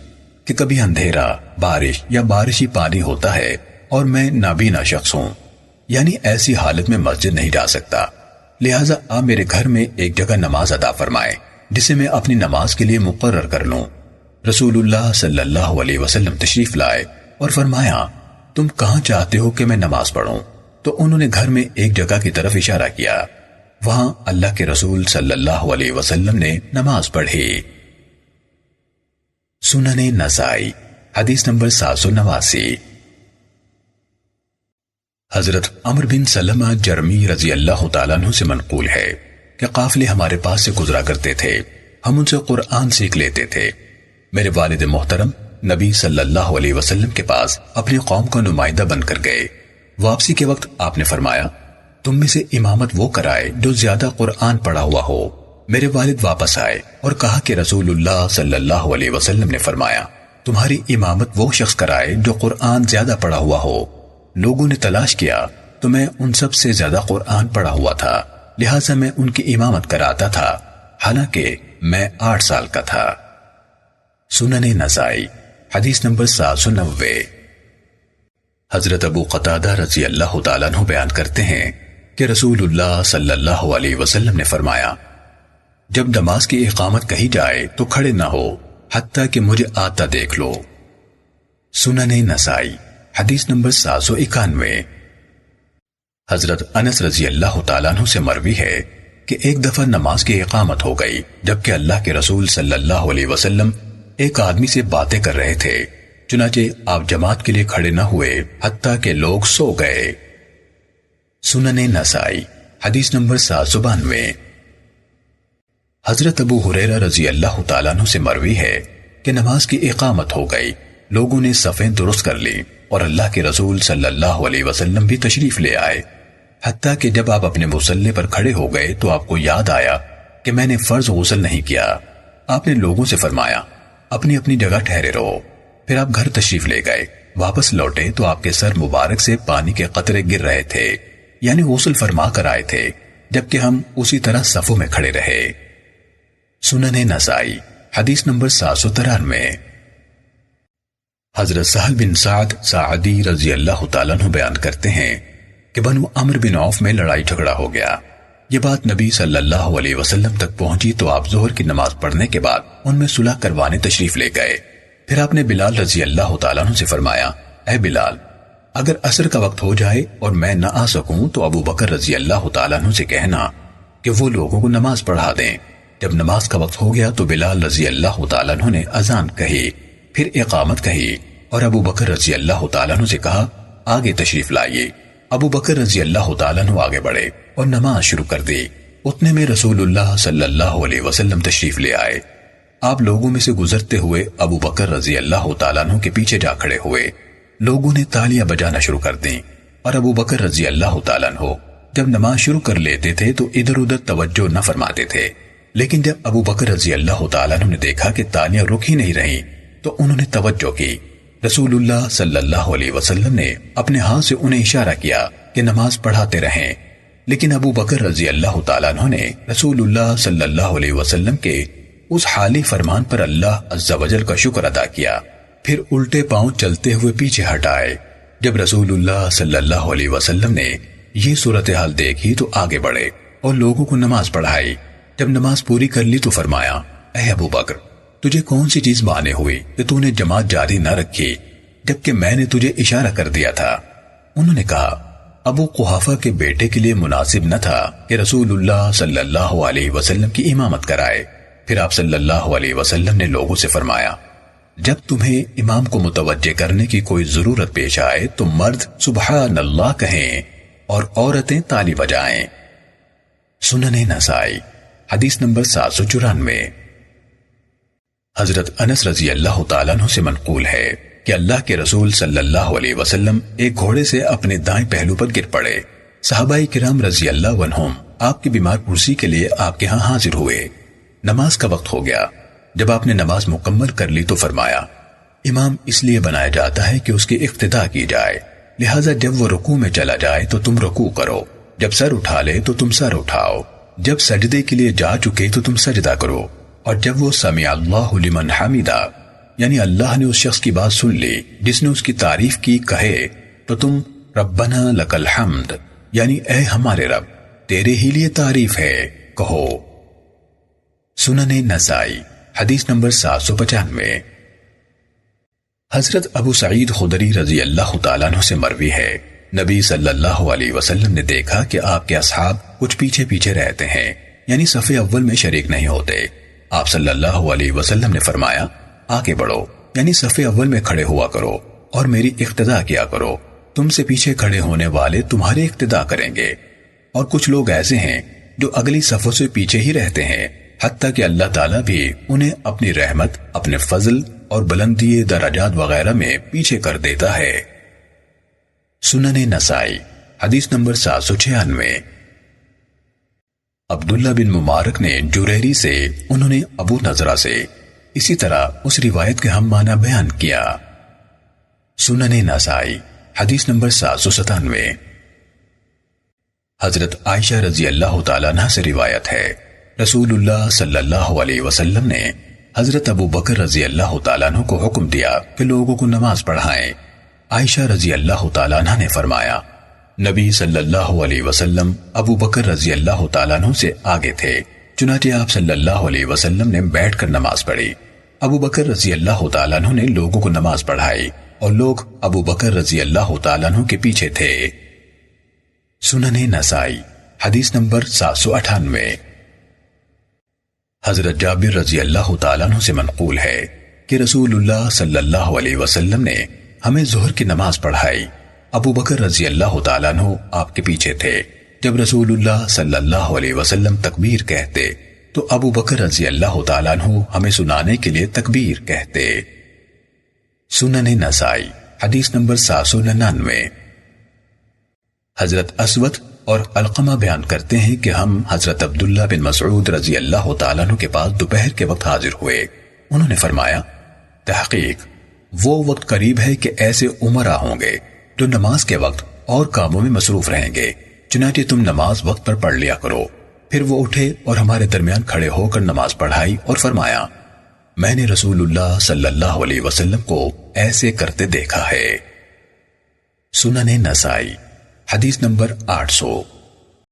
کہ کبھی اندھیرا، بارش یا بارشی پانی ہوتا ہے اور میں نابینا شخص ہوں، یعنی ایسی حالت میں مسجد نہیں جا سکتا، لہٰذا آپ میرے گھر میں ایک جگہ نماز ادا فرمائیں جسے میں اپنی نماز کے لیے مقرر کر لوں۔ رسول اللہ صلی اللہ علیہ وسلم تشریف لائے اور فرمایا، تم کہاں چاہتے ہو کہ میں نماز پڑھوں؟ تو انہوں نے گھر میں ایک جگہ کی طرف اشارہ کیا، وہاں اللہ کے رسول صلی اللہ علیہ وسلم نے نماز پڑھی۔ سنن نسائی حدیث نمبر 789۔ حضرت عمرو بن سلمہ جرمی رضی اللہ تعالیٰ عنہ سے منقول ہے کہ قافلے ہمارے پاس سے گزرا کرتے تھے، ہم ان سے قرآن سیکھ لیتے تھے۔ میرے والد محترم نبی صلی اللہ علیہ وسلم کے پاس اپنی قوم کا نمائندہ بن کر گئے۔ واپسی کے وقت آپ نے فرمایا، تم میں سے امامت وہ کرائے جو زیادہ قرآن پڑھا ہوا ہو۔ میرے والد واپس آئے اور کہا کہ رسول اللہ صلی اللہ علیہ وسلم نے فرمایا، تمہاری امامت وہ شخص کرائے جو قرآن زیادہ پڑھا ہوا ہو۔ لوگوں نے تلاش کیا تو میں ان سب سے زیادہ قرآن پڑھا ہوا تھا، لہٰذا میں ان کی امامت کراتا تھا، حالانکہ میں 8 سال کا تھا۔ سنن نسائی حدیث نمبر 790۔ حضرت ابو قتادہ رضی اللہ تعالیٰ عنہ بیان کرتے ہیں کہ رسول اللہ صلی اللہ علیہ وسلم نے فرمایا، جب نماز کی اقامت کہی جائے تو کھڑے نہ ہو حتیٰ کہ مجھے آتا دیکھ لو۔ سنن نسائی حدیث نمبر 791۔ حضرت انس رضی اللہ تعالیٰ عنہ سے مروی ہے کہ ایک دفعہ نماز کی اقامت ہو گئی جبکہ اللہ کے رسول صلی اللہ علیہ وسلم ایک آدمی سے باتیں کر رہے تھے، چنانچہ آپ جماعت کے لیے کھڑے نہ ہوئے حتیٰ کہ لوگ سو گئے۔ سنن نسائی حدیث نمبر 792۔ حضرت ابو ہریرہ رضی اللہ تعالیٰ عنہ سے مروی ہے کہ نماز کی اقامت ہو گئی، لوگوں نے صفیں درست کر لی اور اللہ کے رسول صلی اللہ علیہ وسلم بھی تشریف لے آئے، حتیٰ کہ جب آپ اپنے مصلی پر کھڑے ہو گئے تو آپ کو یاد آیا کہ میں نے فرض غسل نہیں کیا۔ آپ نے لوگوں سے فرمایا، اپنی اپنی جگہ ٹھہرے رہو۔ پھر آپ گھر تشریف لے گئے، واپس لوٹے تو آپ کے سر مبارک سے پانی کے قطرے گر رہے تھے، یعنی غسل فرما کر آئے تھے، جبکہ ہم اسی طرح صفوں میں کھڑے رہے۔ سنن نسائی حدیث نمبر 793۔ حضرت سہل بن سعد ساعدی رضی اللہ تعالیٰ عنہ بیان کرتے ہیں کہ بنو عمرو بن عوف میں لڑائی جھگڑا ہو گیا۔ یہ بات نبی صلی اللہ علیہ وسلم تک پہنچی تو آپ ظہر کی نماز پڑھنے کے بعد ان میں صلح کروانے تشریف لے گئے۔ پھر آپ نے بلال رضی اللہ تعالیٰ عنہ سے فرمایا، اے بلال، اگر عصر کا وقت ہو جائے اور میں نہ آ سکوں تو ابو بکر رضی اللہ تعالیٰ عنہ سے کہنا کہ وہ لوگوں کو نماز پڑھا دیں۔ جب نماز کا وقت ہو گیا تو بلال رضی اللہ تعالیٰ عنہ نے اذان کہی، پھر اقامت کہی اور ابو بکر رضی اللہ تعالیٰ عنہ سے کہا آگے تشریف لائیے۔ ابو بکر رضی اللہ تعالیٰ عنہ آگے بڑھے اور نماز شروع کر دی۔ اتنے میں رسول اللہ صلی اللہ علیہ وسلم تشریف لے آئے۔ آپ لوگوں میں سے گزرتے ہوئے ابو بکر رضی اللہ تعالیٰ عنہ کے پیچھے جا کھڑے ہوئے۔ لوگوں نے تالیاں بجانا شروع کر دیں اور ابو بکر رضی اللہ تعالیٰ عنہ جب نماز شروع کر لیتے تھے تو ادھر ادھر توجہ نہ فرماتے تھے، لیکن جب ابو بکر رضی اللہ تعالیٰ عنہ نے دیکھا کہ تالیاں رک ہی نہیں رہیں تو انہوں نے توجہ کی۔ رسول اللہ صلی اللہ علیہ وسلم نے اپنے ہاتھ سے انہیں اشارہ کیا کہ نماز پڑھاتے رہیں، لیکن ابو بکر رضی اللہ تعالیٰ عنہ نے رسول اللہ صلی اللہ علیہ وسلم کے اس حالی فرمان پر اللہ عز و جل کا شکر ادا کیا، پھر الٹے پاؤں چلتے ہوئے پیچھے ہٹائے۔ جب رسول اللہ صلی اللہ علیہ وسلم نے یہ صورتحال دیکھی تو آگے بڑھے اور لوگوں کو نماز پڑھائی۔ جب نماز پوری کر لی تو فرمایا اے ابو بکر، تجھے کون سی چیز مانے ہوئی کہ تو نے جماعت جاری نہ رکھی جبکہ میں نے تجھے اشارہ کر دیا تھا؟ انہوں نے کہا ابو قحافہ کے بیٹے کے لیے مناسب نہ تھا کہ رسول اللہ صلی اللہ علیہ وسلم کی امامت کرائے۔ پھر آپ صلی اللہ علیہ وسلم نے لوگوں سے فرمایا جب تمہیں امام کو متوجہ کرنے کی کوئی ضرورت پیش آئے تو مرد سبحان اللہ کہیں اور عورتیں تالی بجائیں۔ سنن نسائی حدیث نمبر 794۔ حضرت انس رضی اللہ تعالیٰ عنہ سے منقول ہے کہ اللہ کے رسول صلی اللہ علیہ وسلم ایک گھوڑے سے اپنے دائیں پہلو پر گر پڑے۔ صحابہ کرام رضی اللہ عنہم آپ کی بیمار پرسی کے لیے آپ کے ہاں حاضر ہوئے۔ نماز کا وقت ہو گیا۔ جب آپ نے نماز مکمل کر لی تو فرمایا امام اس لیے بنایا جاتا ہے کہ اس کی اقتداء کی جائے، لہٰذا جب وہ رکوع میں چلا جائے تو تم رکوع کرو، جب سر اٹھا لے تو تم سر اٹھاؤ، جب سجدے کے لیے جا چکے تو تم سجدہ کرو، اور جب وہ سمع اللہ لمن حمیدہ یعنی اللہ نے اس شخص کی بات سن لی جس نے اس کی تعریف کی کہے تو تم ربنا لک الحمد یعنی اے ہمارے رب تیرے ہی لیے تعریف ہے کہو۔ سنن نسائی حدیث نمبر 795۔ حضرت ابو سعید خدری رضی اللہ تعالیٰ عنہ سے مروی ہے نبی صلی اللہ علیہ وسلم نے دیکھا کہ آپ کے اصحاب کچھ پیچھے پیچھے رہتے ہیں یعنی صف اول میں شریک نہیں ہوتے۔ آپ صلی اللہ علیہ وسلم نے فرمایا آگے بڑھو یعنی صف اول میں کھڑے ہوا کرو اور میری اقتداء کیا کرو، تم سے پیچھے کھڑے ہونے والے تمہاری اقتداء کریں گے۔ اور کچھ لوگ ایسے ہیں جو اگلی صفوں سے پیچھے ہی رہتے ہیں حتیٰ کہ اللہ تعالیٰ بھی انہیں اپنی رحمت، اپنے فضل اور بلندی درجات وغیرہ میں پیچھے کر دیتا ہے۔ سنن نسائی حدیث نمبر 796۔ عبداللہ بن مبارک نے جریری سے، انہوں نے ابو نضرہ سے اسی طرح اس روایت کے ہم معنی بیان کیا۔ سنن نسائی حدیث نمبر 797۔ حضرت عائشہ رضی اللہ تعالیٰ عنہ سے روایت ہے رسول اللہ صلی اللہ علیہ وسلم نے حضرت ابو بکر رضی اللہ تعالیٰ عنہ کو حکم دیا کہ لوگوں کو نماز پڑھائیں۔ عائشہ رضی اللہ تعالیٰ عنہ نے فرمایا نبی صلی اللہ علیہ وسلم ابو بکر رضی اللہ تعالیٰ عنہ سے آگے تھے، چنانچہ آپ صلی اللہ علیہ وسلم نے بیٹھ کر نماز پڑھی۔ ابو بکر رضی اللہ تعالیٰ عنہ نے لوگوں کو نماز پڑھائی اور لوگ ابو بکر رضی اللہ تعالیٰ عنہ کے پیچھے تھے۔ سنن نسائی حدیث نمبر 798۔ حضرت جابر رضی اللہ تعالیٰ عنہ سے منقول ہے کہ رسول اللہ صلی اللہ علیہ وسلم نے ہمیں ظہر کی نماز پڑھائی، ابو بکر رضی اللہ تعالیٰ عنہ آپ کے پیچھے تھے۔ جب رسول اللہ صلی اللہ علیہ وسلم تکبیر کہتے تو ابو بکر رضی اللہ تعالیٰ عنہ ہمیں سنانے کے لیے تکبیر کہتے۔ سنن نسائی حدیث نمبر 799۔ حضرت اسود اور علقمہ بیان کرتے ہیں کہ ہم حضرت عبداللہ بن مسعود رضی اللہ تعالیٰ عنہ کے پاس دوپہر کے وقت حاضر ہوئے۔ انہوں نے فرمایا تحقیق وہ وقت قریب ہے کہ ایسے امراء ہوں گے جو نماز کے وقت اور کاموں میں مصروف رہیں گے، چنانچہ تم نماز وقت پر پڑھ لیا کرو۔ پھر وہ اٹھے اور ہمارے درمیان کھڑے ہو کر نماز پڑھائی اور فرمایا میں نے رسول اللہ صلی اللہ علیہ وسلم کو ایسے کرتے دیکھا ہے۔ سنن نسائی حدیث نمبر 800۔